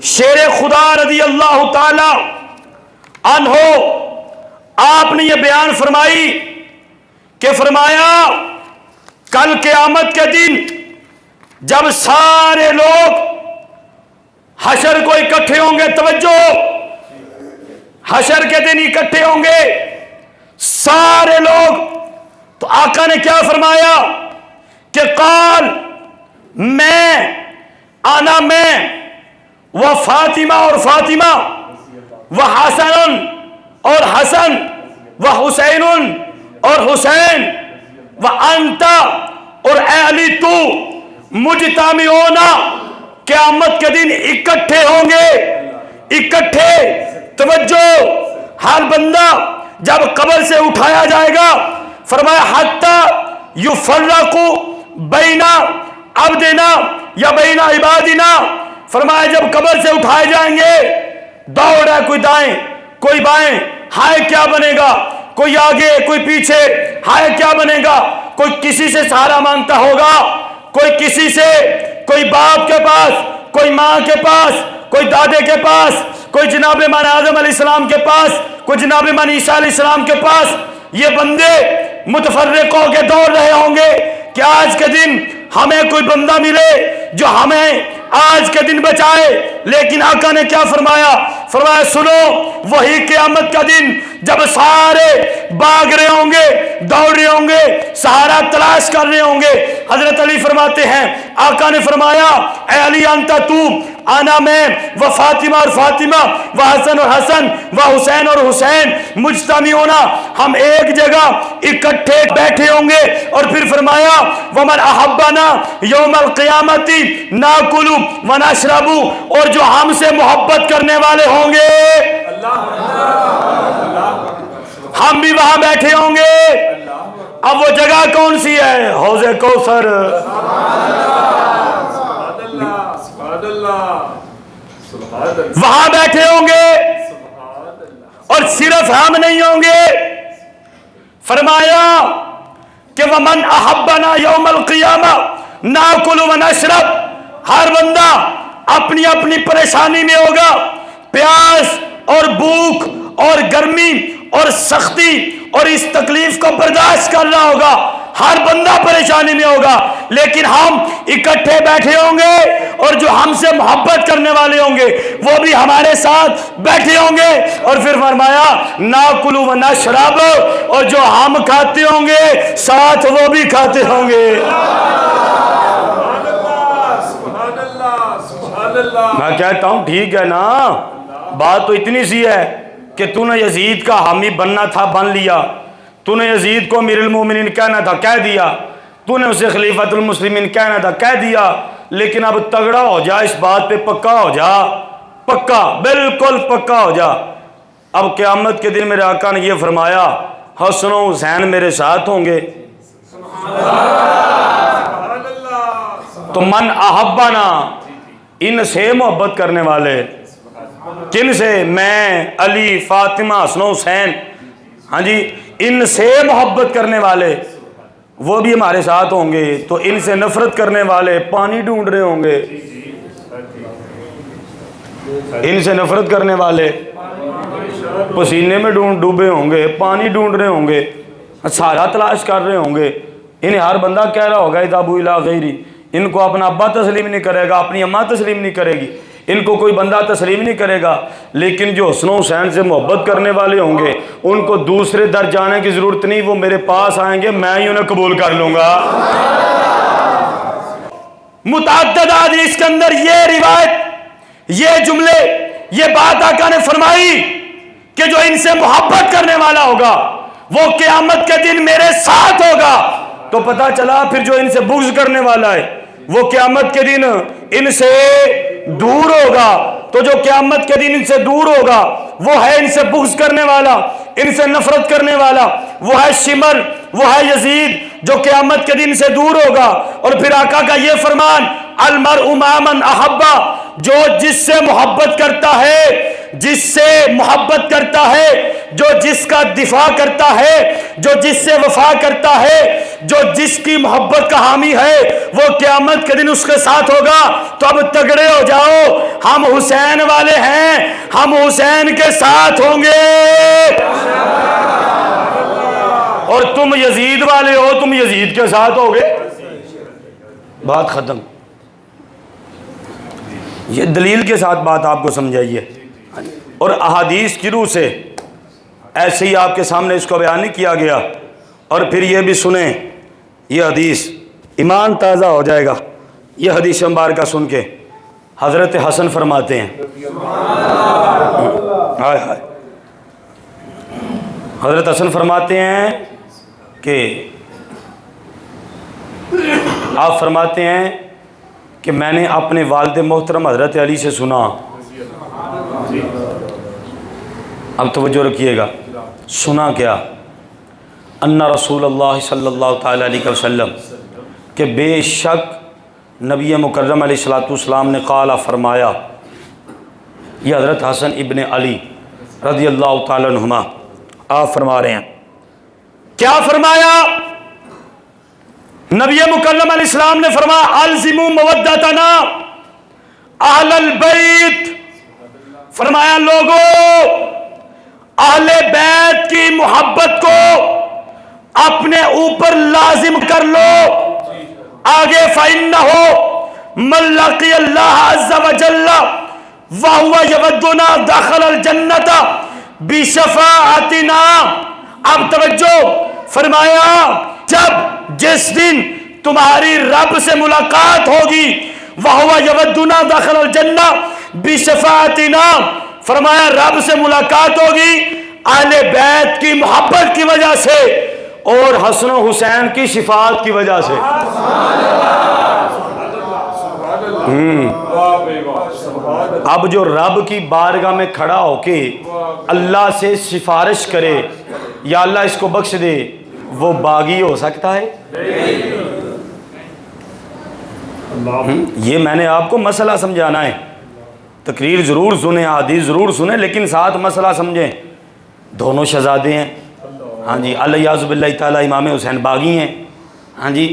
شیر خدا رضی اللہ تعالی عنہ آپ نے یہ بیان فرمائی کہ فرمایا کل قیامت کے دن جب سارے لوگ حشر کو اکٹھے ہوں گے، توجہ، حشر کے دن اکٹھے ہوں گے سارے لوگ، تو آقا نے کیا فرمایا کہ قال میں وہ فاطمہ اور فاطمہ، وہ حسن اور حسن، وہ حسین اور حسین، وہ انت اور اے علی تو، مجتمعون، قیامت کے دن اکٹھے ہوں گے، اکٹھے، توجہ، ہر بندہ جب قبر سے اٹھایا جائے گا، فرمایا حتی یفرق بین عبدنا یا بین عبادنا، فرمایا جب قبر سے اٹھائے جائیں گے، دوڑ ہے، کوئی دائیں کوئی بائیں، ہائے کیا بنے گا، کوئی آگے کوئی پیچھے، ہائے کیا بنے گا، کوئی کسی سے سہارا مانگتا ہوگا، کوئی کسی سے، کوئی باپ کے پاس، کوئی ماں کے پاس، کوئی دادے کے پاس، کوئی جناب امام اعظم علیہ السلام کے پاس، کوئی جناب امام عیسیٰ علیہ السلام کے پاس، یہ بندے متفرق ہو کے دوڑ رہے ہوں گے کہ آج کے دن ہمیں کوئی بندہ ملے جو ہمیں آج کے دن بچائے۔ لیکن آقا نے کیا فرمایا؟ فرمایا سنو، وہی قیامت کا دن جب سارے بھاگ رہے ہوں گے، دوڑ رہے ہوں گے، سہارا تلاش کر رہے ہوں گے، حضرت علی فرماتے ہیں، آقا نے فرمایا اے علی انت تو، آنا میں، وہ فاطمہ اور فاطمہ، وہ حسن اور حسن، وہ حسین اور حسین، مجتمعون، ہم ایک جگہ اکٹھے بیٹھے ہوں گے، اور پھر فرمایا ومن احبنا یوم القیامت ناکل ونشرب، اور جو ہم سے محبت کرنے والے ہوں گے ہم بھی وہاں بیٹھے ہوں گے۔ اب وہ جگہ کون سی ہے؟ حوض کوثر، وہاں بیٹھے ہوں گے، اور صرف ہم نہیں ہوں گے، فرمایا کہ ومن احبنا یوم القیامہ ناکل ونشرب، ہر بندہ اپنی اپنی پریشانی میں ہوگا، پیاس اور بھوک اور گرمی اور سختی اور اس تکلیف کو برداشت کر رہا ہوگا، ہر بندہ پریشانی میں ہوگا، لیکن ہم اکٹھے بیٹھے ہوں گے، اور جو ہم سے محبت کرنے والے ہوں گے وہ بھی ہمارے ساتھ بیٹھے ہوں گے، اور پھر فرمایا ناکل و نشرب، اور جو ہم کھاتے ہوں گے ساتھ وہ بھی کھاتے ہوں گے۔ میں کہتا ہوں ٹھیک ہے نا، بات تو اتنی سی ہے کہ تو نے یزید کا حامی بننا تھا، بن لیا، تو نے یزید کو امیر المومنین کہنا تھا کہہ دیا، تو نے اسے خلیفۃ المسلمین کہنا تھا کہہ دیا، لیکن اب تگڑا ہو جا، اس بات پہ پکا ہو جا، پکا، بالکل پکا ہو جا۔ اب قیامت کے دن میرے آقا نے یہ فرمایا حسن و حسین میرے ساتھ ہوں گے۔ تو من احبنا، ان سے محبت کرنے والے، کن سے؟ میں، علی، فاطمہ، حسن و حسین، ہاں جی، ان سے محبت کرنے والے وہ بھی ہمارے ساتھ ہوں گے۔ تو ان سے نفرت کرنے والے پانی ڈھونڈ رہے ہوں گے، ان سے نفرت کرنے والے پسینے میں ڈوبے ہوں گے، پانی ڈھونڈ رہے ہوں گے، سہارا تلاش کر رہے ہوں گے۔ انہیں ہر بندہ کہہ رہا ہوگا اذهبوا الی غیری، ان کو اپنا ابا تسلیم نہیں کرے گا، اپنی اماں تسلیم نہیں کرے گی، ان کو کوئی بندہ تسلیم نہیں کرے گا، لیکن جو حسن و حسین سے محبت کرنے والے ہوں گے ان کو دوسرے در جانے کی ضرورت نہیں، وہ میرے پاس آئیں گے، میں ہی انہیں قبول کر لوں گا۔ متعدد حدیث کے اندر یہ روایت، یہ جملے، یہ بات آقا نے فرمائی کہ جو ان سے محبت کرنے والا ہوگا وہ قیامت کے دن میرے ساتھ ہوگا۔ تو پتہ چلا پھر جو ان سے بغض کرنے والا ہے وہ قیامت کے دن ان سے دور ہوگا۔ تو جو قیامت کے دن ان سے دور ہوگا وہ ہے ان سے بغض کرنے والا، ان سے نفرت کرنے والا، وہ ہے شمر، وہ ہے یزید جو قیامت کے دن سے دور ہوگا۔ اور پھر آقا کا یہ فرمان المرء مع من احبا، جو جس سے محبت کرتا ہے، جس سے محبت کرتا ہے، جو جس کا دفاع کرتا ہے، جو جس سے وفا کرتا ہے، جو جس کی محبت کا حامی ہے، وہ قیامت کے دن اس کے ساتھ ہوگا۔ تو اب تگڑے ہو جاؤ، ہم حسین والے ہیں، ہم حسین کے ساتھ ہوں گے، اور تم یزید والے ہو، تم یزید کے ساتھ ہوگے۔ بات ختم۔ یہ دلیل کے ساتھ بات آپ کو سمجھائیے، اور احادیث کی روح سے ایسے ہی آپ کے سامنے اس کو بیان نہیں کیا گیا۔ اور پھر یہ بھی سنیں، یہ حدیث ایمان تازہ ہو جائے گا۔ یہ حدیث مبارکہ سن کے حضرت حسن فرماتے ہیں، ہائے ہائے، حضرت حسن فرماتے ہیں کہ آپ فرماتے ہیں کہ میں نے اپنے والد محترم حضرت علی سے سنا، اب توجہ رکھیے گا، سنا کیا؟ ان رسول اللہ صلی اللہ تعالی علیہ وسلم، کہ بے شک نبی مکرم علیہ الصلوۃ والسلام نے قال فرمایا، یہ حضرت حسن ابن علی رضی اللہ تعالی عنہما آپ فرما رہے ہیں، کیا فرمایا؟ نبی مکرم علیہ السلام نے فرمایا الزموا مودتنا اہل البیت، فرمایا لوگوں اہل بیت کی محبت کو اپنے اوپر لازم کر لو۔ آگے فَإِنَّهُ مَن لَقِيَ اللَّهَ عَزَّ وَجَلَّ وَهُوَ يَوَدُّنَا دَخَلَ الْجَنَّةَ بِشَفَاعَتِنَا۔ اب توجہ فرمایا، جب جس دن تمہاری رب سے ملاقات ہوگی، وَهُوَ يَوَدُّنَا دَخَلَ الْجَنَّةَ بِشَفَاعَتِنَا، فرمایا رب سے ملاقات ہوگی اہل بیت کی محبت کی وجہ سے اور حسن و حسین کی شفاعت کی وجہ سے۔ اب جو رب کی بارگاہ میں کھڑا ہو کے اللہ سے سفارش کرے یا اللہ اس کو بخش دے، وہ باغی ہو سکتا ہے؟ یہ میں نے آپ کو مسئلہ سمجھانا ہے، تقریر ضرور سنیں، حدیث ضرور سنیں، لیکن ساتھ مسئلہ سمجھیں۔ دونوں شہزادے ہیں، ہاں جی، الیاذ باللہ تعالیٰ امام حسین باغی ہیں، ہاں جی،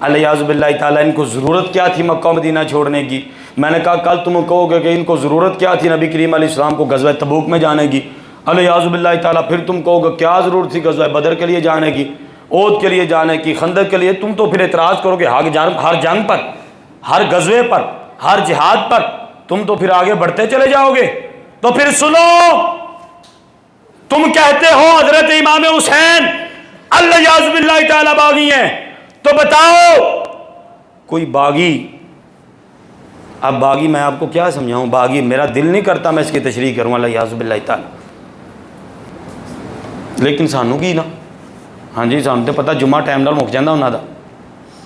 الیاذ باللہ تعالیٰ ان کو ضرورت کیا تھی مکہ مدینہ چھوڑنے کی؟ میں نے کہا کل تم کہو گے کہ ان کو ضرورت کیا تھی نبی کریم علیہ السلام کو غزوہ تبوک میں جانے کی، الیاذ باللہ تعالیٰ پھر تم کہو گے کیا ضرورت تھی غزوہ بدر کے لیے جانے کی، احد کے لیے جانے کی، خندق کے لیے۔ تم تو پھر اعتراض کرو گے ہر جنگ پر، ہر غزوے پر، ہر جہاد پر تم تو پھر آگے بڑھتے چلے جاؤ گے۔ تو پھر سنو، تم کہتے ہو حضرت امام حسین الیاذ باللہ تعالیٰ باغی ہیں، تو بتاؤ کوئی باغی، اب باغی میں آپ کو کیا سمجھاؤں، باغی میرا دل نہیں کرتا میں اس کی تشریح کروں الیاذ باللہ تعالیٰ، لیکن سانو کی نا، ہاں جی سانوں تو پتا جمعہ ٹائم نال مک جاتا انہوں کا.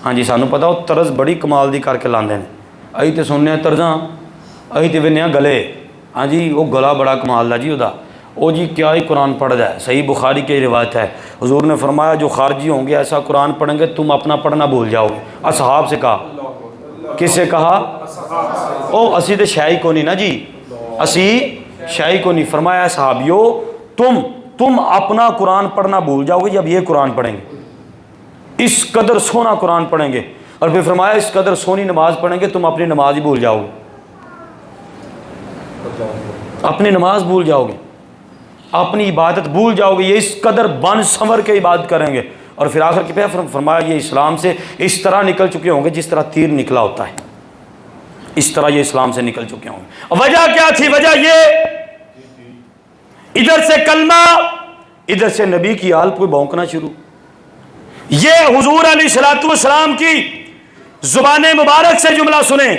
ہاں جی سانوں پتا وہ طرز بڑی کمال دی کر کے لاندے نے. ائی تے سننے طرزاں ائی تے وینے گلے. ہاں جی وہ گلا بڑا کمال دا جی وہ جی کیا ہی قرآن پڑھتا ہے. صحیح بخاری کی روایت ہے حضور نے فرمایا جو خارجی ہوں گے ایسا قرآن پڑھیں گے تم اپنا پڑھنا بھول جاؤ گے. اصحاب سے کہا. کس سے کہا؟ او اسی تے شاہی کو نہیں نا جی, اسی شاہی کو نہیں. فرمایا صحابیو تم اپنا قرآن پڑھنا بھول جاؤ گے جب یہ قرآن پڑھیں گے. اس قدر سونا قرآن پڑھیں گے. اور پھر فرمایا اس قدر سونی نماز پڑھیں گے تم اپنی نماز ہی بھول جاؤ گے. اپنی نماز بھول جاؤ گے, اپنی عبادت بھول جاؤ گے. یہ اس قدر بن سنور کے عبادت کریں گے. اور پھر آخر کے پہ فرمایا یہ اسلام سے اس طرح نکل چکے ہوں گے جس طرح تیر نکلا ہوتا ہے. اس طرح یہ اسلام سے نکل چکے ہوں گے. وجہ کیا تھی؟ وجہ یہ ادھر سے کلمہ ادھر سے نبی کی آل پہ بھونکنا شروع. یہ حضور علیہ الصلوۃ والسلام کی زبان مبارک سے جملہ سنیں.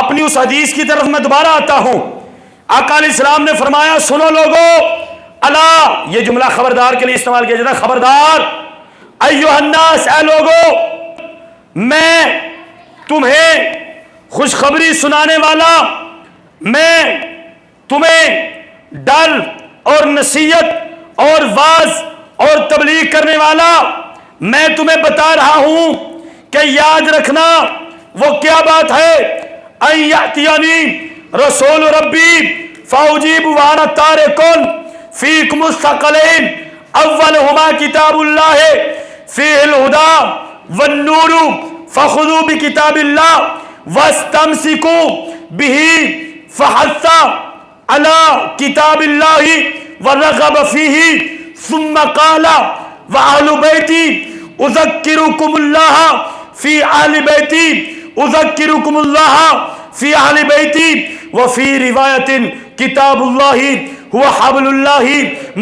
اپنی اس حدیث کی طرف میں دوبارہ آتا ہوں. آقا علیہ السلام نے فرمایا سنو لوگو, الا, یہ جملہ خبردار کے لیے استعمال کیا جاتا ہے. خبردار, ایھا الناس, اے لوگو, میں تمہیں خوشخبری سنانے والا, میں تمہیں ڈر اور نصیحت اور واعظ اور تبلیغ کرنے والا, میں تمہیں بتا رہا ہوں کہ یاد رکھنا وہ کیا بات ہے. ان یاتینی رسول ربی فاجیب وانا تارکن فیکم الثقلین اولہما کتاب اللہ فیہ الہدی والنور فخذوا بکتاب اللہ واستمسکوا بہ فحث علی کتاب اللہ ورغب فیہ ثم قال وآل بیتی اذکرکم اللہ فی اہل بیتی اذکرکم اللہ فی اہل بیتی وفی روایت کتاب اللہ هو حبل اللہ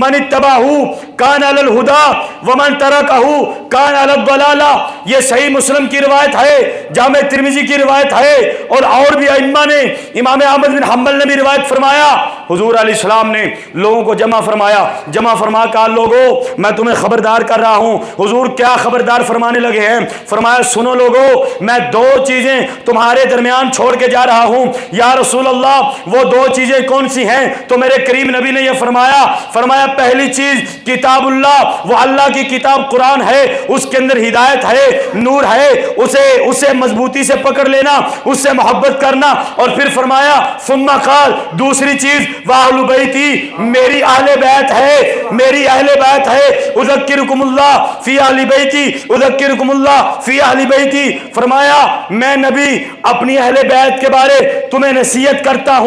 من اتبعہ کان علی الہدی ومن ترکہ کان علی الضلالہ. یہ صحیح مسلم کی روایت ہے, جامع ترمذی کی روایت ہے, اور بھی ائمہ نے, امام احمد بن حنبل نے بھی روایت فرمایا. حضور علیہ السلام نے لوگوں کو جمع فرما کہا لوگوں میں تمہیں خبردار کر رہا ہوں. حضور کیا خبردار فرمانے لگے ہیں؟ فرمایا سنو لوگوں, میں دو چیزیں تمہارے درمیان چھوڑ کے جا رہا ہوں. یا رسول اللہ وہ دو چیزیں کون سی ہیں؟ تو میرے کریم نبی نے یہ فرمایا پہلی چیز کتاب اللہ, وہ اللہ کی کتاب قرآن ہے, اس کے اندر ہدایت ہے, نور ہے, اسے مضبوطی سے پکڑ لینا, اس سے محبت کرنا. اور پھر فرمایا ثم قال, دوسری چیز واہل بیتی, میری اہل بیت ہے, اذکرکم اللہ فی اہل بیتی اذکرکم اللہ فی اہل بیتی. فرمایا میں نبی اپنی اہل بیت کے بارے تمہیں نصیحت کرتا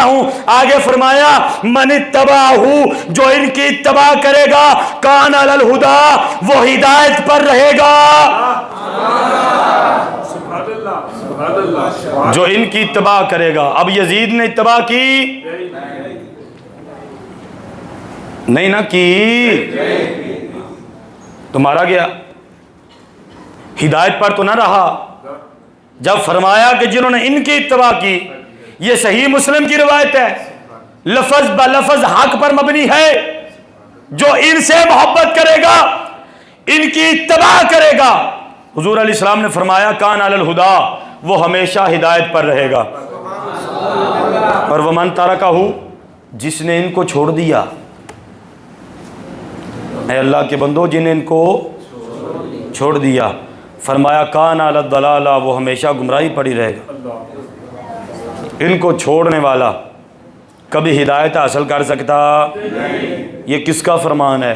ہوں. آگے فرمایا من اتبعہ, جو ان کی اتباع کرے گا, کان علی الہدی, وہ ہدایت پر رہے گا. جو ان کی اتباع کرے گا. اب یزید نے اتباع کی نہیں نہ کی تو مارا گیا, ہدایت پر تو نہ رہا. جب فرمایا کہ جنہوں نے ان کی اتباع کی, یہ صحیح مسلم کی روایت ہے, لفظ بلفظ حق پر مبنی ہے, جو ان سے محبت کرے گا, ان کی اتباع کرے گا. حضور علیہ السلام نے فرمایا کان علی الہدی, وہ ہمیشہ ہدایت پر رہے گا. اور ومن ترکہ, جس نے ان کو چھوڑ دیا, اے اللہ کے بندو جن نے ان کو چھوڑ دیا, فرمایا کان علی الضلالہ, وہ ہمیشہ گمراہی پڑی رہے گا. ان کو چھوڑنے والا کبھی ہدایت حاصل کر سکتا؟ یہ کس کا فرمان ہے؟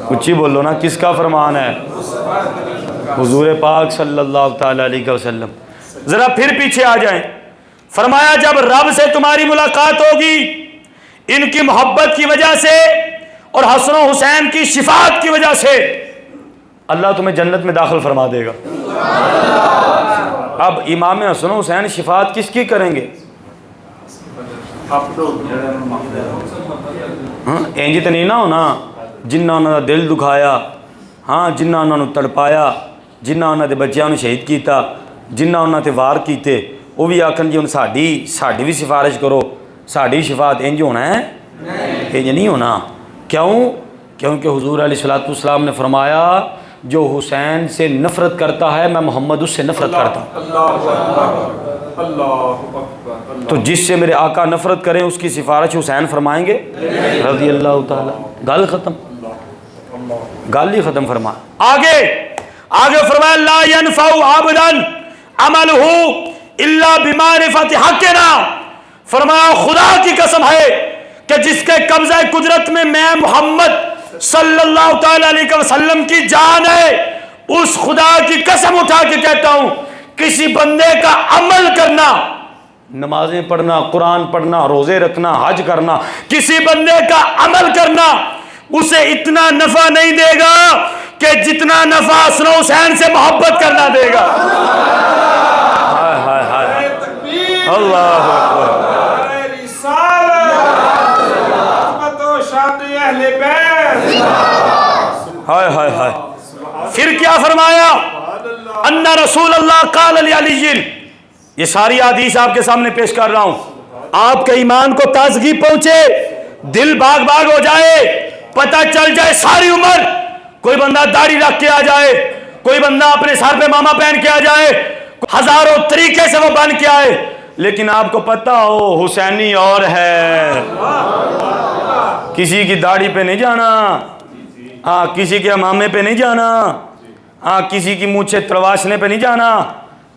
اچھی بولو نا, کس کا فرمان ہے؟ حضور پاک صلی اللہ تعالی علیہ وسلم. ذرا پھر پیچھے آ جائیں. فرمایا جب رب سے تمہاری ملاقات ہوگی ان کی محبت کی وجہ سے اور حسن و حسین کی شفاعت کی وجہ سے, اللہ تمہیں جنت میں داخل فرما دے گا. اب امام حسن و حسین شفاعت کس کی کریں گے؟ انج تو نہیں نہ ہونا جنہ انہوں نے دل دکھایا, ہاں جنہ انہوں نے تڑپایا, جنہ انہوں نے بچیاں نے شہید کیتا, جنہ انہوں نے وار کیتے, وہ بھی آکھن جی ہن ساڈی بھی سفارش کرو, ساڈی شفاعت انج ہونا ہے. یہ نہیں ہونا. کیوں؟ کیونکہ حضور علیہ الصلوۃ والسلام نے فرمایا جو حسین سے نفرت کرتا ہے میں محمد اس سے نفرت کرتا ہوں. تو جس سے میرے آقا نفرت کریں اس کی سفارش حسین فرمائیں گے رضی اللہ تعالی. گل ختم، گل ہی ختم. فرما آگے فرمایا لا ينفع عبدا عملہ الا بمعرفت حقنا. فرمایا خدا کی قسم ہے کہ جس کے قبضہ قدرت میں محمد صلی اللہ تعالی علیہ وسلم کی جان ہے، اس خدا کی قسم اٹھا کے کہتا ہوں کسی بندے کا عمل کرنا، نمازیں پڑھنا، قرآن پڑھنا، روزے رکھنا، حج کرنا، کسی بندے کا عمل کرنا اسے اتنا نفع نہیں دے گا کہ جتنا نفع حسن و حسین سے محبت کرنا دے گا. ہائے ہائے ہائے اللہ اکبر. ہائے ہائے ہائے. پھر کیا فرمایا؟ ان رسول اللہ قال علی. یہ ساری حدیث آپ کے سامنے پیش کر رہا ہوں. آپ کے ایمان کو تازگی پہنچے، دل باغ باغ ہو جائے، پتہ چل جائے ساری عمر کوئی بندہ داڑھی رکھ کے آ جائے، کوئی بندہ اپنے سر پہ ماما پہن کے آ جائے، ہزاروں طریقے سے وہ بن کے آئے، لیکن آپ کو پتہ ہو حسینی اور ہے. کسی کی داڑھی پہ نہیں جانا، کسی کے امامے پہ نہیں جانا، کسی کی مونچھیں ترواشنے پہ نہیں جانا،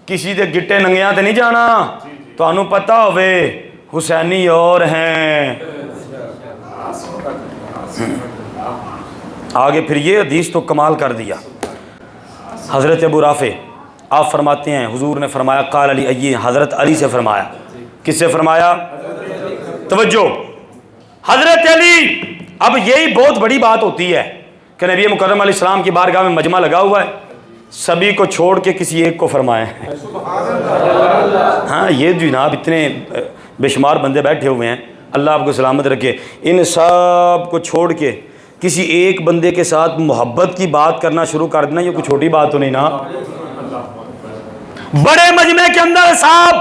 کسی دے گٹے ننگیاں تے نہیں جانا. تو انہوں پتہ ہوئے حسینی اور ہیں. آگے پھر یہ حدیث تو کمال کر دیا. حضرت ابو رافع آپ فرماتے ہیں حضور نے فرمایا قال علی. حضرت علی سے فرمایا. کس سے فرمایا؟ توجہ، حضرت علی. اب یہی بہت بڑی بات ہوتی ہے کہ نبی مکرم علیہ السلام کی بارگاہ میں مجمع لگا ہوا ہے، سبھی کو چھوڑ کے کسی ایک کو فرمائیں. ہاں یہ جناب اتنے بے شمار بندے بیٹھے ہوئے ہیں، اللہ آپ کو سلامت رکھے. ان سب کو چھوڑ کے کسی ایک بندے کے ساتھ محبت کی بات کرنا شروع کر دینا، یہ کوئی چھوٹی بات تو نہیں نا. بڑے مجمع کے اندر صاحب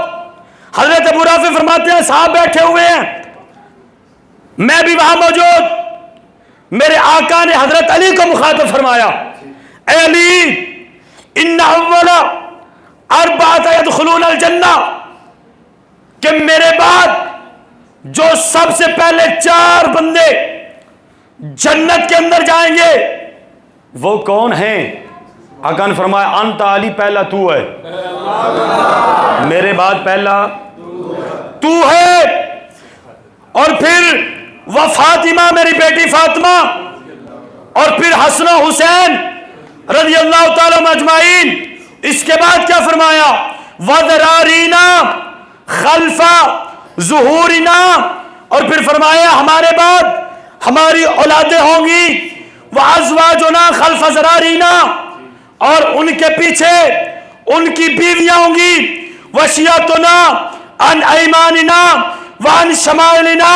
حضرت ابو رافع فرماتے ہیں صاحب بیٹھے ہوئے ہیں، میں بھی وہاں موجود. میرے آقا نے حضرت علی کو مخاطب فرمایا اے علی ان اول اربعۃ يدخلون الجنہ، کہ میرے بعد جو سب سے پہلے 4 بندے جنت کے اندر جائیں گے وہ کون ہیں؟ آقا نے فرمایا انت علی، پہلا تو ہے، میرے بعد پہلا تو ہے، اور پھر وہ فاطمہ میری بیٹی فاطمہ، اور پھر حسن و حسین رضی اللہ تعالیٰ مجمعین. اس کے بعد کیا فرمایا؟ وذرارینا خلف ظہورنا، اور پھر فرمایا ہمارے بعد ہماری اولادیں ہوں گی، وازواجنا خلف ذرارینا، اور ان کے پیچھے ان کی بیویاں ہوں گی، وشیاتنا عن ایماننا وعن شمائلنا.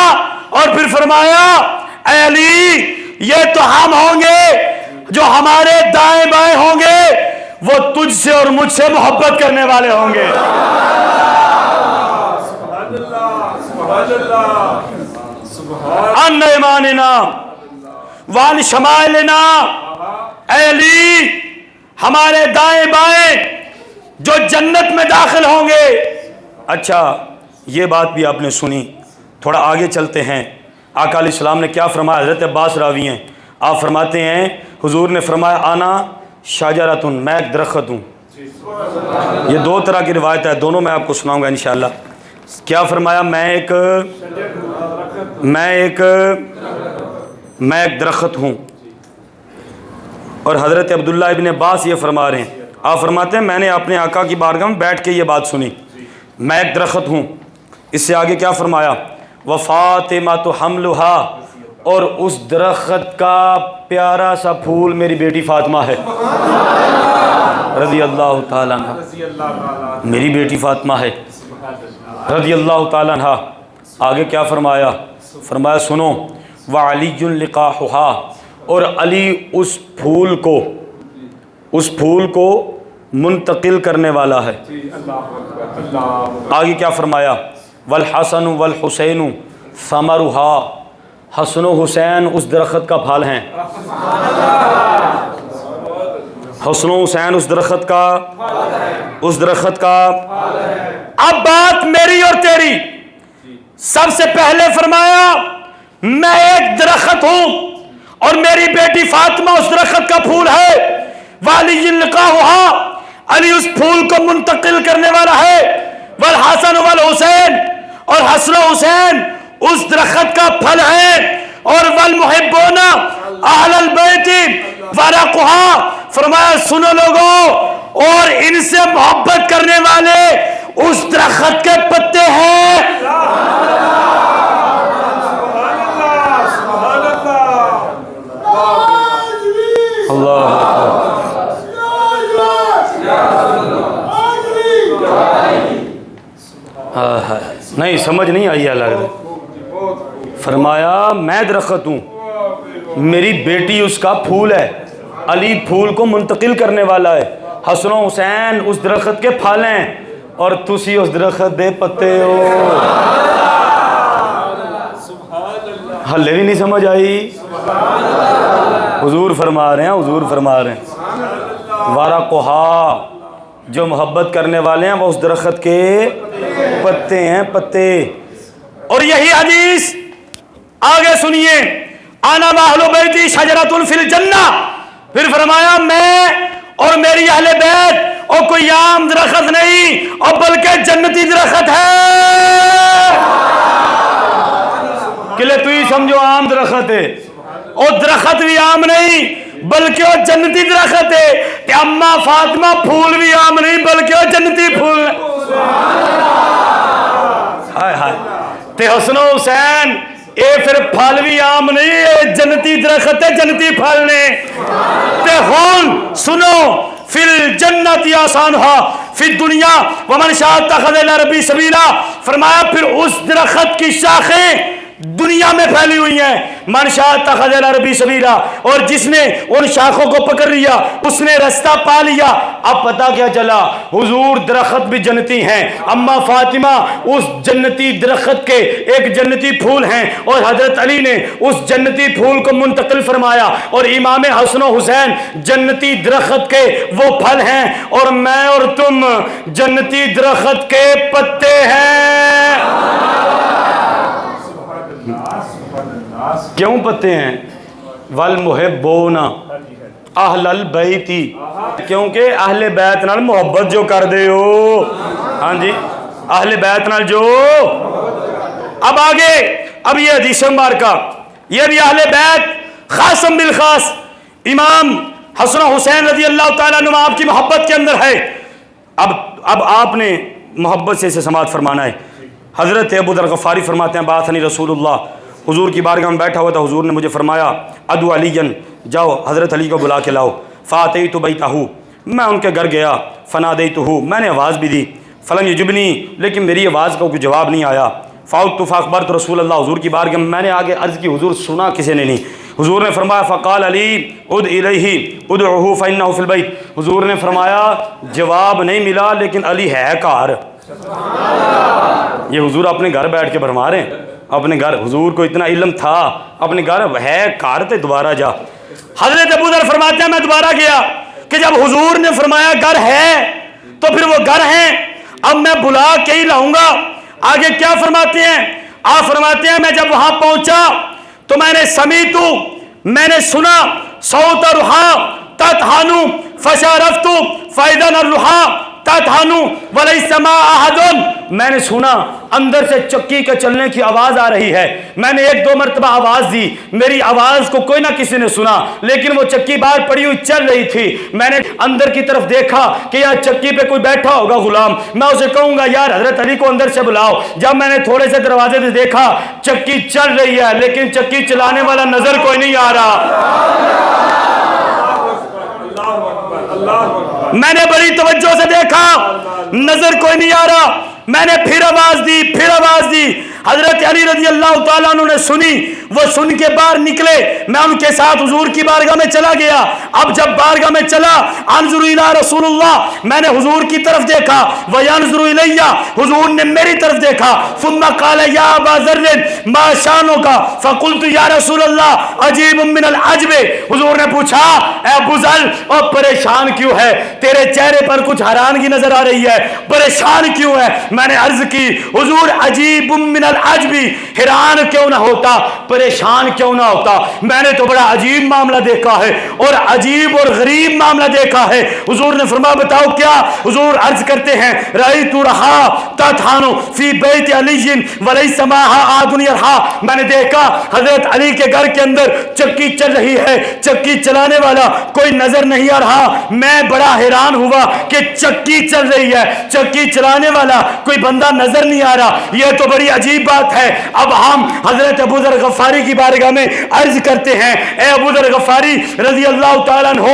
اور پھر فرمایا اے علی یہ تو ہم ہوں گے جو ہمارے دائیں بائیں ہوں گے وہ تجھ سے اور مجھ سے محبت کرنے والے ہوں گے. عن ایماننا وعن شمائلنا. اے علی ہمارے دائیں بائیں جو جنت میں داخل ہوں گے. اچھا یہ بات بھی آپ نے سنی. تھوڑا آگے چلتے ہیں. آقا علیہ السلام نے کیا فرمایا؟ حضرت عباس راوی ہیں، آپ فرماتے ہیں حضور نے فرمایا آنا شجرۃ، میں ایک درخت ہوں. یہ 2 طرح کی روایت ہے، دونوں میں آپ کو سناؤں گا انشاءاللہ. کیا فرمایا؟ میں ایک درخت ہوں. اور حضرت عبداللہ ابن عباس یہ فرما رہے ہیں، آپ فرماتے ہیں میں نے اپنے آقا کی بارگاہ میں بیٹھ کے یہ بات سنی، میں ایک درخت ہوں. اس سے آگے کیا فرمایا؟ وفاطمۃ حملھا، اور اس درخت کا پیارا سا پھول میری بیٹی فاطمہ ہے رضی اللہ تعالیٰ عنہ. میری بیٹی فاطمہ ہے رضی اللہ تعالیٰ عنہ. آگے کیا فرمایا؟ فرمایا سنو وعلی لقاحھا، اور علی اس پھول کو منتقل کرنے والا ہے. آگے کیا فرمایا؟ والحسن والحسین ثمرھا، حسن و حسین اس درخت کا پھل ہیں، حسن و حسین اس درخت کا اب بات میری اور تیری، سب سے پہلے فرمایا میں ایک درخت ہوں اور میری بیٹی فاطمہ اس درخت کا پھول ہے، والی لقاؤہا، علی اس پھول کو منتقل کرنے والا ہے، والحسن والحسین، اور حسن و حسین اس درخت کا پھل ہے، اور والمحبون اہل البیت ورقہا، فرمایا سنو لوگوں، اور ان سے محبت کرنے والے اس درخت کے پتے ہیں۔ اللہ نہیں سمجھ نہیں آئی اللہ، فرمایا میں درخت ہوں، میری بیٹی اس کا پھول ہے، علی پھول کو منتقل کرنے والا ہے، حسن و حسین اس درخت کے پھل ہیں، اور تسی اس درخت دے پتے ہو۔ ہلے بھی نہیں سمجھ آئی؟ حضور فرما رہے ہیں وارقہا، جو محبت کرنے والے ہیں وہ اس درخت کے پتے ہیں، پتے۔ اور یہی حدیث آگے سنیے، انا واہل بیتی شجرۃ فی الجنہ، پھر فرمایا میں اور میری اہل بیت اور کوئی عام درخت نہیں، اور بلکہ جنتی درخت ہے۔ کلے تو ہی سمجھو عام درخت ہے، اور درخت بھی عام نہیں بلکہ وہ جنتی درخت ہے، کہ اماں فاطمہ پھول بھی عام نہیں بلکہ وہ جنتی پھول ہے۔ ہائے ہائے، تے حسن و حسین اے پھر پھل بھی عام نہیں، اے جنتی درخت ہے، جنتی پھل نے۔ تے ہون سنو، فی الجنت آسانہا فی الدنیا ومن شاء اتخذ الی ربہ سبیلا، فرمایا پھر اس درخت کی شاخیں دنیا میں پھیلی ہوئی ہیں، من شاء اتخذ الی ربہ سبیلا، اور جس نے ان شاخوں کو پکڑ لیا اس نے رستہ پا لیا۔ اب پتہ کیا چلا، حضور درخت بھی جنتی ہیں، اما فاطمہ اس جنتی درخت کے ایک جنتی پھول ہیں، اور حضرت علی نے اس جنتی پھول کو منتقل فرمایا، اور امام حسن و حسین جنتی درخت کے وہ پھل ہیں، اور میں اور تم جنتی درخت کے پتے ہیں۔ کیوں پتے ہیں؟ والمحبون اہل البیت، کیونکہ اہل بیت نال محبت جو کر دے ہو، ہاں جی اہل بیت نال جو۔ اب آگے، اب یہ حدیث مبارکہ، یہ بھی اہل بیت خاصم بالخاص امام حسن و حسین رضی اللہ تعالیٰ عنہ آپ کی محبت کے اندر ہے۔ اب آپ نے محبت سے اسے سماعت فرمانا ہے۔ حضرت ابو ذر غفاری فرماتے ہیں بعثنی رسول اللہ، حضور کی بارگاہ میں بیٹھا ہوا تھا، حضور نے مجھے فرمایا ادعو علی، جاؤ حضرت علی کو بلا کے لاؤ۔ فاتیت بیتہ، میں ان کے گھر گیا، فنادیتہ، میں نے آواز بھی دی، فلم یجبنی، لیکن میری آواز کا کوئی جواب نہیں آیا۔ فاؤت فاخبرت رسول اللہ، حضور کی بارگاہ میں نے آگے عرض کی، حضور سنا کسی نے نہیں۔ حضور نے فرمایا فقال علی اد الیہ ادعوہ فانہ فی البیت، حضور نے فرمایا جواب نہیں ملا لیکن علی ہے گھر۔ یہ حضور اپنے گھر بیٹھ کے فرما رہے ہیں، اپنے گھر، حضور کو اتنا علم تھا، اپنے گھر ہے گھر تے دوبارہ جا۔ حضرت ابو ذر فرماتے ہیں میں دوبارہ گیا کہ جب حضور نے فرمایا گھر ہے تو پھر وہ گھر ہیں، اب میں بلا کے ہی لاؤں گا۔ آگے کیا فرماتے ہیں؟ آپ فرماتے ہیں میں جب وہاں پہنچا تو میں نے سمیتو، میں نے سنا صوت روحا تطحنو فشارفتو فاذا الروحا تطحنو ولیس ما احد، میں نے سنا اندر سے چکی کے چلنے کی آواز آ رہی ہے۔ میں نے ایک دو مرتبہ آواز دی، میری آواز کو کوئی نہ کسی نے سنا، لیکن وہ چکی باہر پڑی ہوئی چل رہی تھی۔ میں نے اندر کی طرف دیکھا کہ یار چکی پہ کوئی بیٹھا ہوگا غلام، میں اسے کہوں گا یار حضرت علی کو اندر سے بلاؤ۔ جب میں نے تھوڑے سے دروازے سے دیکھا چکی چل رہی ہے لیکن چکی چلانے والا نظر کوئی نہیں آ رہا۔ میں نے بڑی توجہ سے دیکھا، نظر کوئی نہیں آ رہا۔ میں نے پھر آواز دی، حضرت علی رضی اللہ تعالیٰ عنہ نے سنی، وہ سن کے باہر نکلے، میں ان کے ساتھ حضور کی بارگاہ میں چلا گیا۔ اب جب بارگاہ میں چلا، انظر الی رسول اللہ، میں نے حضور کی طرف دیکھا، وینظر الی، حضور نے میری طرف دیکھا، ثم قال یا ابا ذر ما شانک، فقلت یا رسول اللہ عجیب من العجب، حضور نے پوچھا اے ابو ذر اور پریشان کیوں ہے، تیرے چہرے پر کچھ حیرانگی نظر آ رہی ہے، پریشان کیوں ہے؟ میں نے عرض کی حضور عجیب من العجب، حیران کیوں نہ ہوتا، پریشان کیوں نہ ہوتا، میں نے تو بڑا عجیب معاملہ دیکھا ہے اور عجیب اور غریب معاملہ دیکھا ہے۔ حضور نے فرمایا بتاؤ کیا؟ حضور عرض کرتے ہیں رأیت رہا تطحن فی بیت علی ولیس معہا احد یرہا، میں نے دیکھا حضرت علی کے گھر کے اندر چکی چل رہی ہے، چکی چلانے والا کوئی نظر نہیں آ رہا۔ میں بڑا حیران ہوا کہ چکی چل رہی ہے، چکی چلانے والا کوئی بندہ نظر نہیں آ رہا، یہ تو بڑی عجیب بات ہے۔ اب ہم حضرت ابو ذر غفاری کی بارگاہ میں عرض کرتے ہیں اے ابو ذر غفاری رضی اللہ تعالیٰ عنہ،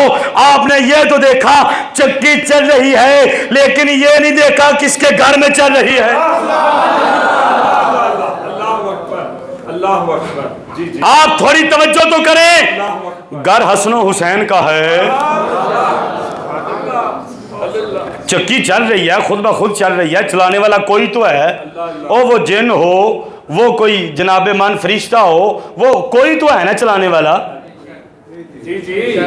آپ نے یہ تو دیکھا چکی چل رہی ہے، لیکن یہ نہیں دیکھا کس کے گھر میں چل رہی ہے۔ اللہ اکبر، جی جی، آپ تھوڑی توجہ تو کریں، گھر حسن و حسین کا ہے، چکی چل رہی ہے، خود بخود چل رہی ہے، چلانے والا کوئی تو ہے، او وہ جن ہو، وہ کوئی جناب من فرشتہ ہو، وہ کوئی تو ہے نا چلانے والا۔ جی جی،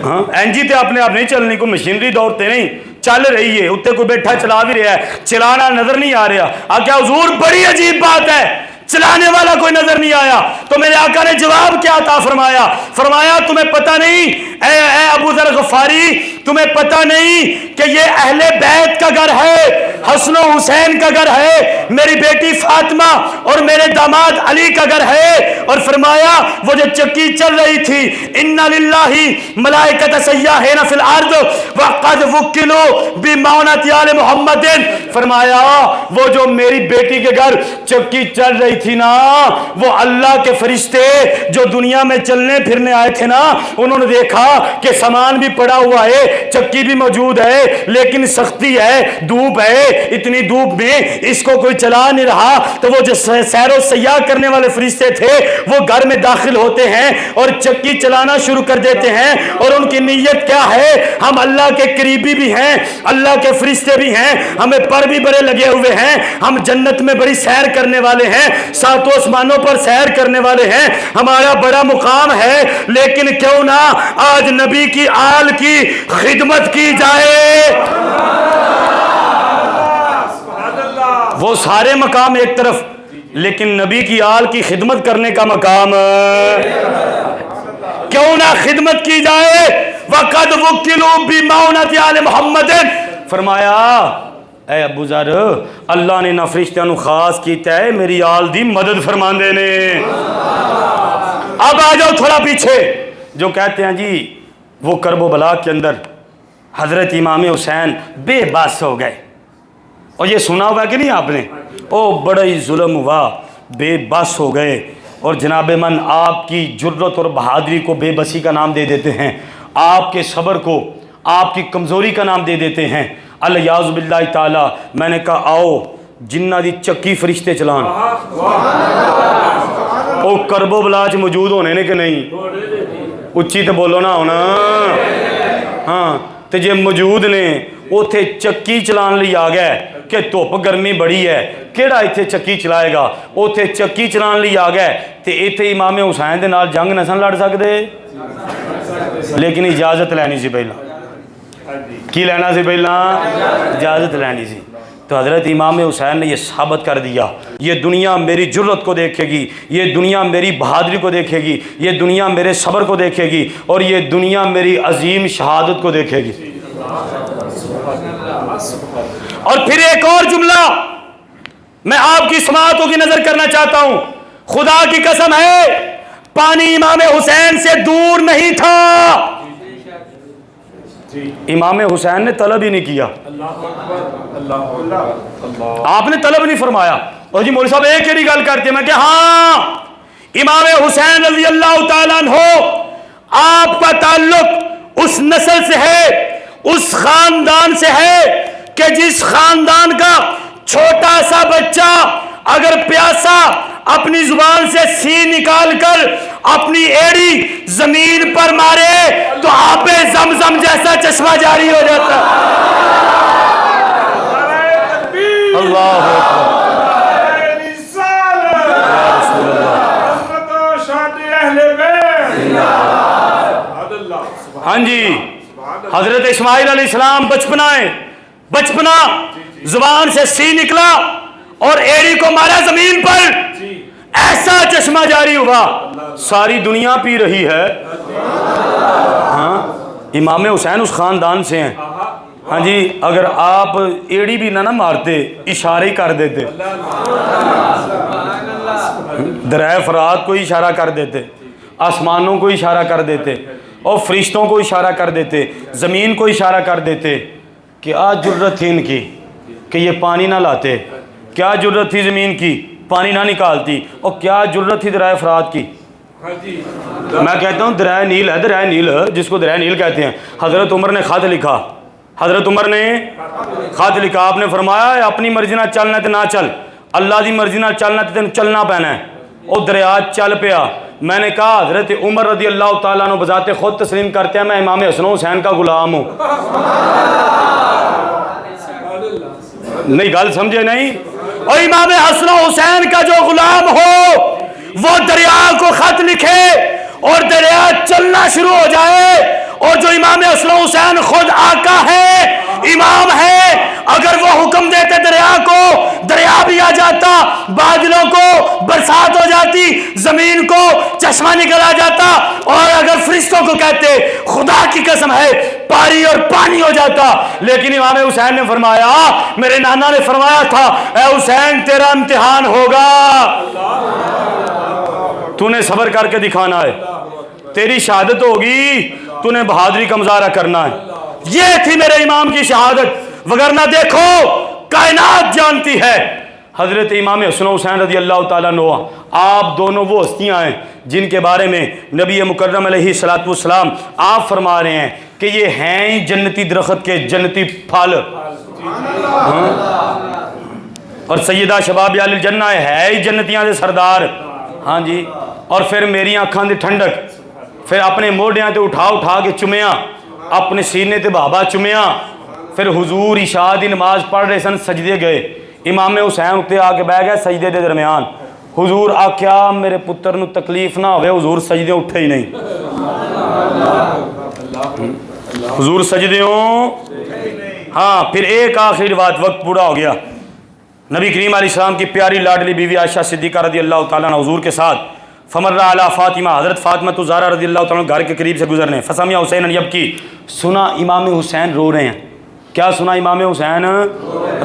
ہاں اینجی تے اپنے آپ نہیں چلنی، کوئی مشینری دوڑتے نہیں، چل رہی ہے، اتنے کوئی بیٹھا چلا بھی رہا ہے، چلانا نظر نہیں آ رہا۔ کیا حضور بڑی عجیب بات ہے، چلانے والا کوئی نظر نہیں آیا۔ تو میرے آقا نے جواب کیا عطا فرمایا؟ فرمایا تمہیں پتہ نہیں اے ابو ذر غفاری، تمہیں پتہ نہیں کہ یہ اہل بیت کا گھر ہے، حسن و حسین کا گھر ہے، میری بیٹی فاطمہ اور میرے داماد علی کا گھر ہے۔ اور فرمایا وہ جو چکی چل رہی تھی، ان للہ ملائکۃ سیاحین فی الارض وقد وکلوا بمعونۃ آل محمد، فرمایا وہ جو میری بیٹی کے گھر چکی چل رہی تھی نا، وہ اللہ کے فرشتے جو دنیا میں چلنے پھرنے آئے تھے نا، انہوں نے دیکھا کہ سامان بھی پڑا ہوا ہے، چکی بھی موجود ہے، لیکن سختی ہے، دھوپ ہے، اتنی دھوپ میں اس کو کوئی چلا نہیں رہا، تو وہ جو سیر و سیاح کرنے والے فرشتے تھے وہ گھر میں داخل ہوتے ہیں اور چکی چلانا شروع کر دیتے ہیں، اور ان کی نیت کیا ہے؟ ہم اللہ کے قریبی بھی ہیں، اللہ کے فرشتے بھی ہیں، ہمیں پر بھی بڑے لگے ہوئے ہیں، ہم جنت میں بڑی سیر کرنے والے ہیں، ساتوں آسمانوں پر سیر کرنے والے ہیں، ہمارا بڑا مقام ہے، لیکن کیوں نہ آج نبی کی آل کی خدمت کی جائے۔ وہ سارے مقام ایک طرف، لیکن نبی کی آل کی خدمت کرنے کا مقام کیوں نہ خدمت کی جائے۔ وَقَدْ وُكِّلُوا بِمَعُونَةِ آلِ محمد، فرمایا اے ابو ذر اللہ نے نہ فرشتیاں نو خاص کیتا ہے میری آل دی مدد فرماندے نے۔ اب آ جاؤ تھوڑا پیچھے، جو کہتے ہیں جی وہ کرب و بلا کے اندر حضرت امام حسین بے بس ہو گئے، اور یہ سنا ہوا کہ نہیں آپ نے، او بڑا ہی ظلم ہوا، بے بس ہو گئے، اور جناب من آپ کی جرت اور بہادری کو بے بسی کا نام دے دیتے ہیں، آپ کے صبر کو آپ کی کمزوری کا نام دے دیتے ہیں۔ الیاذ باللہ تعالی، میں نے کہا آؤ جنہ دی چکی فرشتے چلان، او کرب و بلا چ موجود ہونے نے کہ نہیں؟ اچھی تو بولو نا ہونا، ہاں تے جے موجود نے اوتھے چکی چلان لئی آ گئے کہ دھوپ گرمی بڑی ہے، کیڑا ایتھے چکی چلائے گا، اوتھے چکی چلان لئی آ گئے تے ایتھے امام حسین دے نال جنگ نہ سن لڑ سکدے، لیکن اجازت لینی سی پہلا، کی لینا سی پہلا؟ اجازت لینی سی۔ تو حضرت امام حسین نے یہ ثابت کر دیا، یہ دنیا میری جرت کو دیکھے گی، یہ دنیا میری بہادری کو دیکھے گی، یہ دنیا میرے صبر کو دیکھے گی، اور یہ دنیا میری عظیم شہادت کو دیکھے گی۔ اور پھر ایک اور جملہ میں آپ کی سماعتوں کی نظر کرنا چاہتا ہوں، خدا کی قسم ہے پانی امام حسین سے دور نہیں تھا، امام حسین نے طلب ہی نہیں کیا، آپ نے طلب نہیں فرمایا۔ اور جی مولوی صاحب ایک ہی گل کرتے ہیں، میں کہ ہاں امام حسین رضی اللہ تعالیٰ عنہ آپ کا تعلق اس نسل سے ہے، اس خاندان سے ہے کہ جس خاندان کا چھوٹا سا بچہ اگر پیاسا اپنی زبان سے سی نکال کر اپنی ایڑی زمین پر مارے تو آب زمزم جیسا چشمہ جاری ہو جاتا ہے۔ اللہ اکبر۔ ہاں جی، حضرت اسماعیل علیہ السلام بچپنا زبان سے سی نکلا اور ایڑی کو مارا زمین پر، ایسا چشمہ جاری ہوا، ساری دنیا پی رہی ہے۔ ہاں، امام حسین اس خاندان سے ہیں۔ ہاں جی، اگر آپ ایڑی بھی نہ مارتے، اشارے کر دیتے، درائے فرات کو اشارہ کر دیتے، آسمانوں کو اشارہ کر دیتے اور فرشتوں کو اشارہ کر دیتے، زمین کو اشارہ کر دیتے، کیا جرت تھی ان کی کہ یہ پانی نہ لاتے، کیا جرت تھی زمین کی پانی نہ نکالتی، اور کیا جرت تھی درائے فرات کی۔ میں کہتا ہوں درائے نیل ہے، درائے نیل جس کو درائے نیل کہتے ہیں۔ حضرت عمر نے خط لکھا، حضرت عمر نے خط لکھا، آپ نے فرمایا اپنی مرضی نہ چلنا تے نہ چل، اللہ دی مرضی نہ چلنا تے تین چلنا پینا ہے۔ اور دریا چل پیا۔ میں نے کہا حضرت عمر رضی اللہ تعالیٰ عنہ بذات خود تسلیم کرتے ہیں میں امام حسن و حسین کا غلام ہوں۔ نہیں گل سمجھے نہیں؟ اور امام حسن و حسین کا جو غلام ہو وہ دریا کو خط لکھے اور دریا چلنا شروع ہو جائے، اور جو امام حسن و حسین خود آقا ہے، امام ہے، اگر وہ حکم دیتے دریا کو، دریا بھی آ جاتا، بادلوں کو برسات ہو جاتی، زمین کو چشمہ نکل آ جاتا، اور اگر فرشتوں کو کہتے خدا کی قسم ہے پاری اور پانی ہو جاتا۔ لیکن امام حسین نے فرمایا، میرے نانا نے فرمایا تھا، اے حسین تیرا امتحان ہوگا، تو نے صبر کر کے دکھانا ہے، تیری شہادت ہوگی، تو نے بہادری کا مظاہرہ کرنا ہے۔ یہ تھی میرے امام کی شہادت، وگرنہ دیکھو کائنات جانتی ہے حضرت امام حسن و حسین رضی اللہ تعالیٰ عنہ، آپ دونوں وہ ہستیاں ہیں جن کے بارے میں نبی مکرم علیہ الصلوۃ والسلام آپ فرما رہے ہیں کہ یہ ہیں ہی جنتی درخت کے جنتی پھل، اور سیدہ شباب اہل الجنہ ہے ہی جنتیاں دے سردار۔ ہاں جی، اور پھر میری آنکھاں دی ٹھنڈک، پھر اپنے موڈیاں تے اٹھا کے چمیاں، اپنے سینے تے بابا چمیاں، پھر حضور عشاء دی نماز پڑھ رہے سن، سجدے گئے، امام حسین اتنے آ کے بہ گئے سجدے دے درمیان، حضور آکھیا میرے پتر نو تکلیف نہ ہوئے، حضور سجدے اٹھے ہی نہیں، حضور سجدے ہوں۔ ہاں، پھر ایک آخری بات، وقت پورا ہو گیا، نبی کریم علیہ السلام کی پیاری لاڈلی بیوی عائشہ صدیقہ رضی اللہ تعالیٰ عنہ حضور کے ساتھ فمر علی فاطمہ، حضرت فاطمہ تو زہرا رضی اللہ تعالیٰ عنہ گھر کے قریب سے گزرنے، فسمع حسین یبکی، سنا امام حسین رو رہے ہیں، کیا سنا امام حسین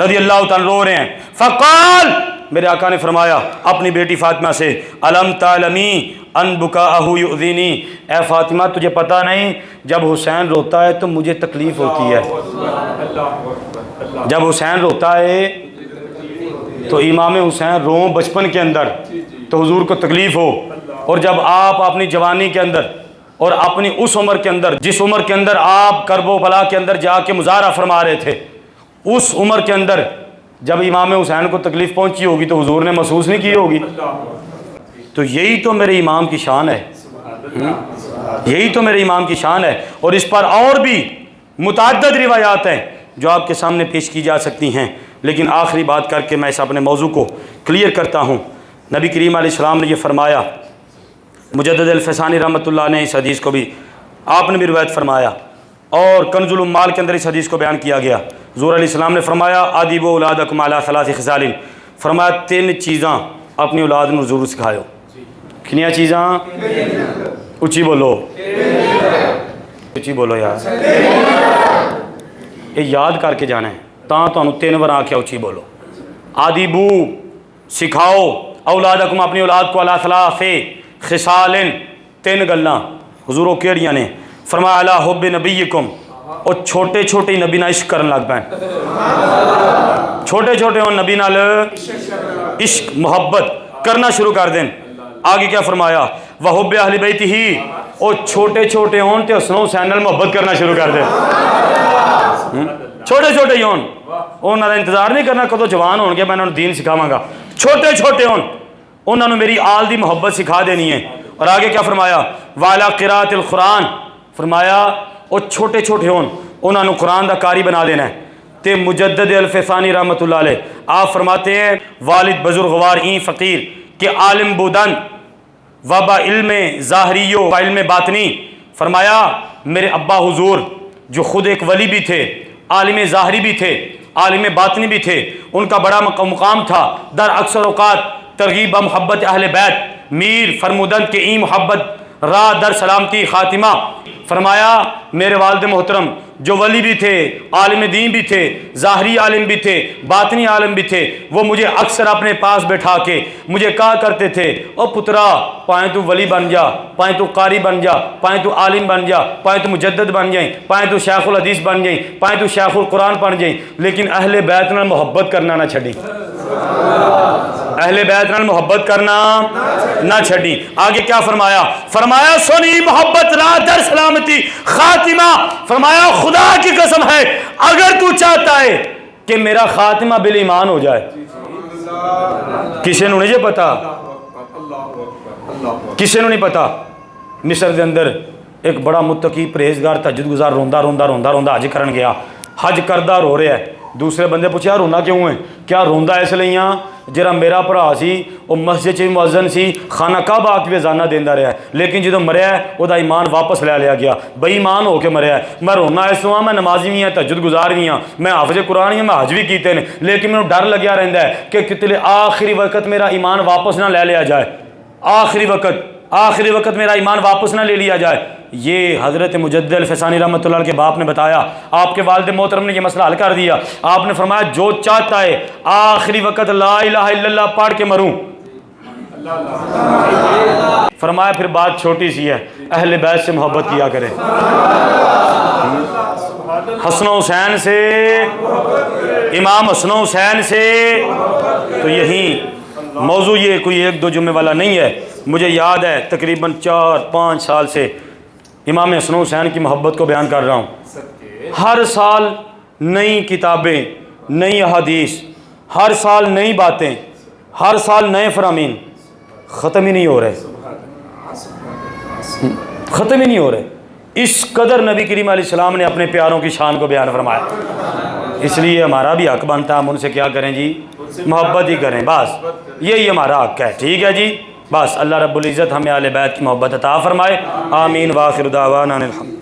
رضی اللہ تعالیٰ رو رہے ہیں، فقال، میرے آقا نے فرمایا اپنی بیٹی فاطمہ سے، الم تعلمی ان بکاءہ یؤذینی، اے فاطمہ تجھے پتہ نہیں جب حسین روتا ہے تو مجھے تکلیف ہوتی ہے، جب حسین روتا ہے تو امام حسین روں بچپن کے اندر تو حضور کو تکلیف ہو، اور جب آپ اپنی جوانی کے اندر اور اپنی اس عمر کے اندر جس عمر کے اندر آپ کرب و بلا کے اندر جا کے مظاہرہ فرما رہے تھے، اس عمر کے اندر جب امام حسین کو تکلیف پہنچی ہوگی تو حضور نے محسوس نہیں کی ہوگی۔ تو یہی تو میرے امام کی شان ہے، یہی تو میرے امام کی شان ہے، اور اس پر اور بھی متعدد روایات ہیں جو آپ کے سامنے پیش کی جا سکتی ہیں، لیکن آخری بات کر کے میں اس اپنے موضوع کو کلیئر کرتا ہوں۔ نبی کریم علیہ السلام نے یہ فرمایا، مجدد الفسانی رحمۃ اللہ نے اس حدیث کو بھی آپ نے بھی روایت فرمایا، اور کنز العمال کے اندر اس حدیث کو بیان کیا گیا، حضور علیہ السلام نے فرمایا ادیبوا اولادکم علی ثلاث خصال، فرمایا 3 چیزاں اپنی اولاد کو ضرور سکھائیو۔ کنیا چیزاں؟ اچھی بولو، اچھی بولو یار، یہ یاد کر کے جانا ہے، تاں تو 3 بار آکھیا اچھی بولو، ادیبو سکھاؤ اولادکم اپنی اولاد کو علی ثلاث خصال، 3 گلاں، حضور کیڑیاں نے؟ فرمایا علی حب نبیکم، اور چھوٹے چھوٹے نبی نال عشق کرن لگ پین، چھوٹے چھوٹے ہوں نبی نال عشق محبت کرنا شروع کر دیں۔ آگے کیا فرمایا؟ وحب اہل بیتہ، اور چھوٹے چھوٹے ہوں تے حسن و حسین نال محبت کرنا شروع کر دیں، چھوٹے چھوٹے ہی ہون، انہاں دا انتظار نہیں کرنا کدو جوان ہون گے میں انہاں نوں دین سکھاواں گا، چھوٹے چھوٹے انہوں نے میری آل دی محبت سکھا دینی ہے۔ اور آگے کیا فرمایا؟ والا قراءت القرآن، فرمایا وہ چھوٹے چھوٹے انہوں نے قرآن دا قاری بنا دینا ہے۔ تے مجدد الفسانی رحمۃ اللہ علیہ آپ فرماتے ہیں والد بزرگوار این فقیر کہ عالم بودن وبا علم ظاہری و علم باطنی، فرمایا میرے ابا حضور جو خود ایک ولی بھی تھے، عالم ظاہری بھی تھے، عالم باطنی بھی تھے، ان کا بڑا مقام تھا۔ در اکثر اوقات ترغیب محبت اہل بیت میر فرمودن کہ این محبت را در سلامتی خاتمہ، فرمایا میرے والد محترم جو ولی بھی تھے، عالم دین بھی تھے، ظاہری عالم بھی تھے، باطنی عالم بھی تھے، وہ مجھے اکثر اپنے پاس بٹھا کے مجھے کہا کرتے تھے او پترا پائیں تو ولی بن جا، پائیں تو قاری بن جا، پائیں تو عالم بن جا، پائیں تو مجدد بن جائیں، پائیں تو شیخ الحدیث بن جائیں، پائیں تو شیخ القرآن بن جائیں، لیکن اہل بیت نال محبت کرنا نہ چھڑی، اہل بیت نال محبت کرنا نہ چھڑی۔ آگے کیا فرمایا؟ فرمایا سنی محبت را در سلامتی خاتمہ، فرمایا خدا کی قسم ہے اگر تو چاہتا ہے کہ میرا خاتمہ بالایمان ہو جائے، کسی نے نہیں پتا، کسی نے نہیں پتا۔ مصر دے اندر ایک بڑا متقی پرہیزگار تہجد گزار روندا حج کرن گیا، حج کردہ رو رہا ہے۔ دوسرے بندے پوچھا رونا کیوں ہے؟ کیا روندا اس لیے جرا میرا بھرا سی وہ مسجد چ مؤذن سی، خانہ کعبہ آ کے اذانہ دیندا رہا ہے، لیکن جدوں مریا ہے وہ ایمان واپس لے لیا گیا، بے ایمان ہو کے مریا ہے۔ میں رونا اس طرح میں نمازی بھی ہاں، تہجد گزار بھی ہاں، میں حافظ قرآن ہی ہاں، میں حج بھی کیتے ہیں، لیکن مینوں ڈر لگیا رہندا ہے کہ کتنے آخری وقت میرا ایمان واپس نہ لے لیا جائے، آخری وقت میرا ایمان واپس نہ لے لیا جائے۔ یہ حضرت مجدد الفسانی رحمۃ اللہ علیہ کے باپ نے بتایا، آپ کے والد محترم نے یہ مسئلہ حل کر دیا۔ آپ نے فرمایا جو چاہتا ہے آخری وقت لا الہ الا اللہ پڑھ کے مروں، فرمایا پھر بات چھوٹی سی ہے، اہل بیت سے محبت کیا کرے، حسن و حسین سے، امام حسن و حسین سے۔ تو یہی موضوع یہ کوئی ایک دو جمعے والا نہیں ہے، مجھے یاد ہے تقریباً 4-5 سال سے امام حسن و حسین کی محبت کو بیان کر رہا ہوں۔ ہر سال نئی کتابیں، نئی احادیث، ہر سال نئی باتیں، ہر سال نئے فرامین، ختم ہی نہیں ہو رہے، ختم ہی نہیں ہو رہے۔ اس قدر نبی کریم علیہ السلام نے اپنے پیاروں کی شان کو بیان فرمایا، اس لیے ہمارا بھی حق بنتا ہے ہم ان سے کیا کریں جی؟ محبت ہی کریں، بس یہی ہمارا حق ہے، ٹھیک ہے جی؟ بس اللہ رب العزت ہمیں اہل بیت کی محبت عطا فرمائے، آمین، وآخر دعوانا الحمد۔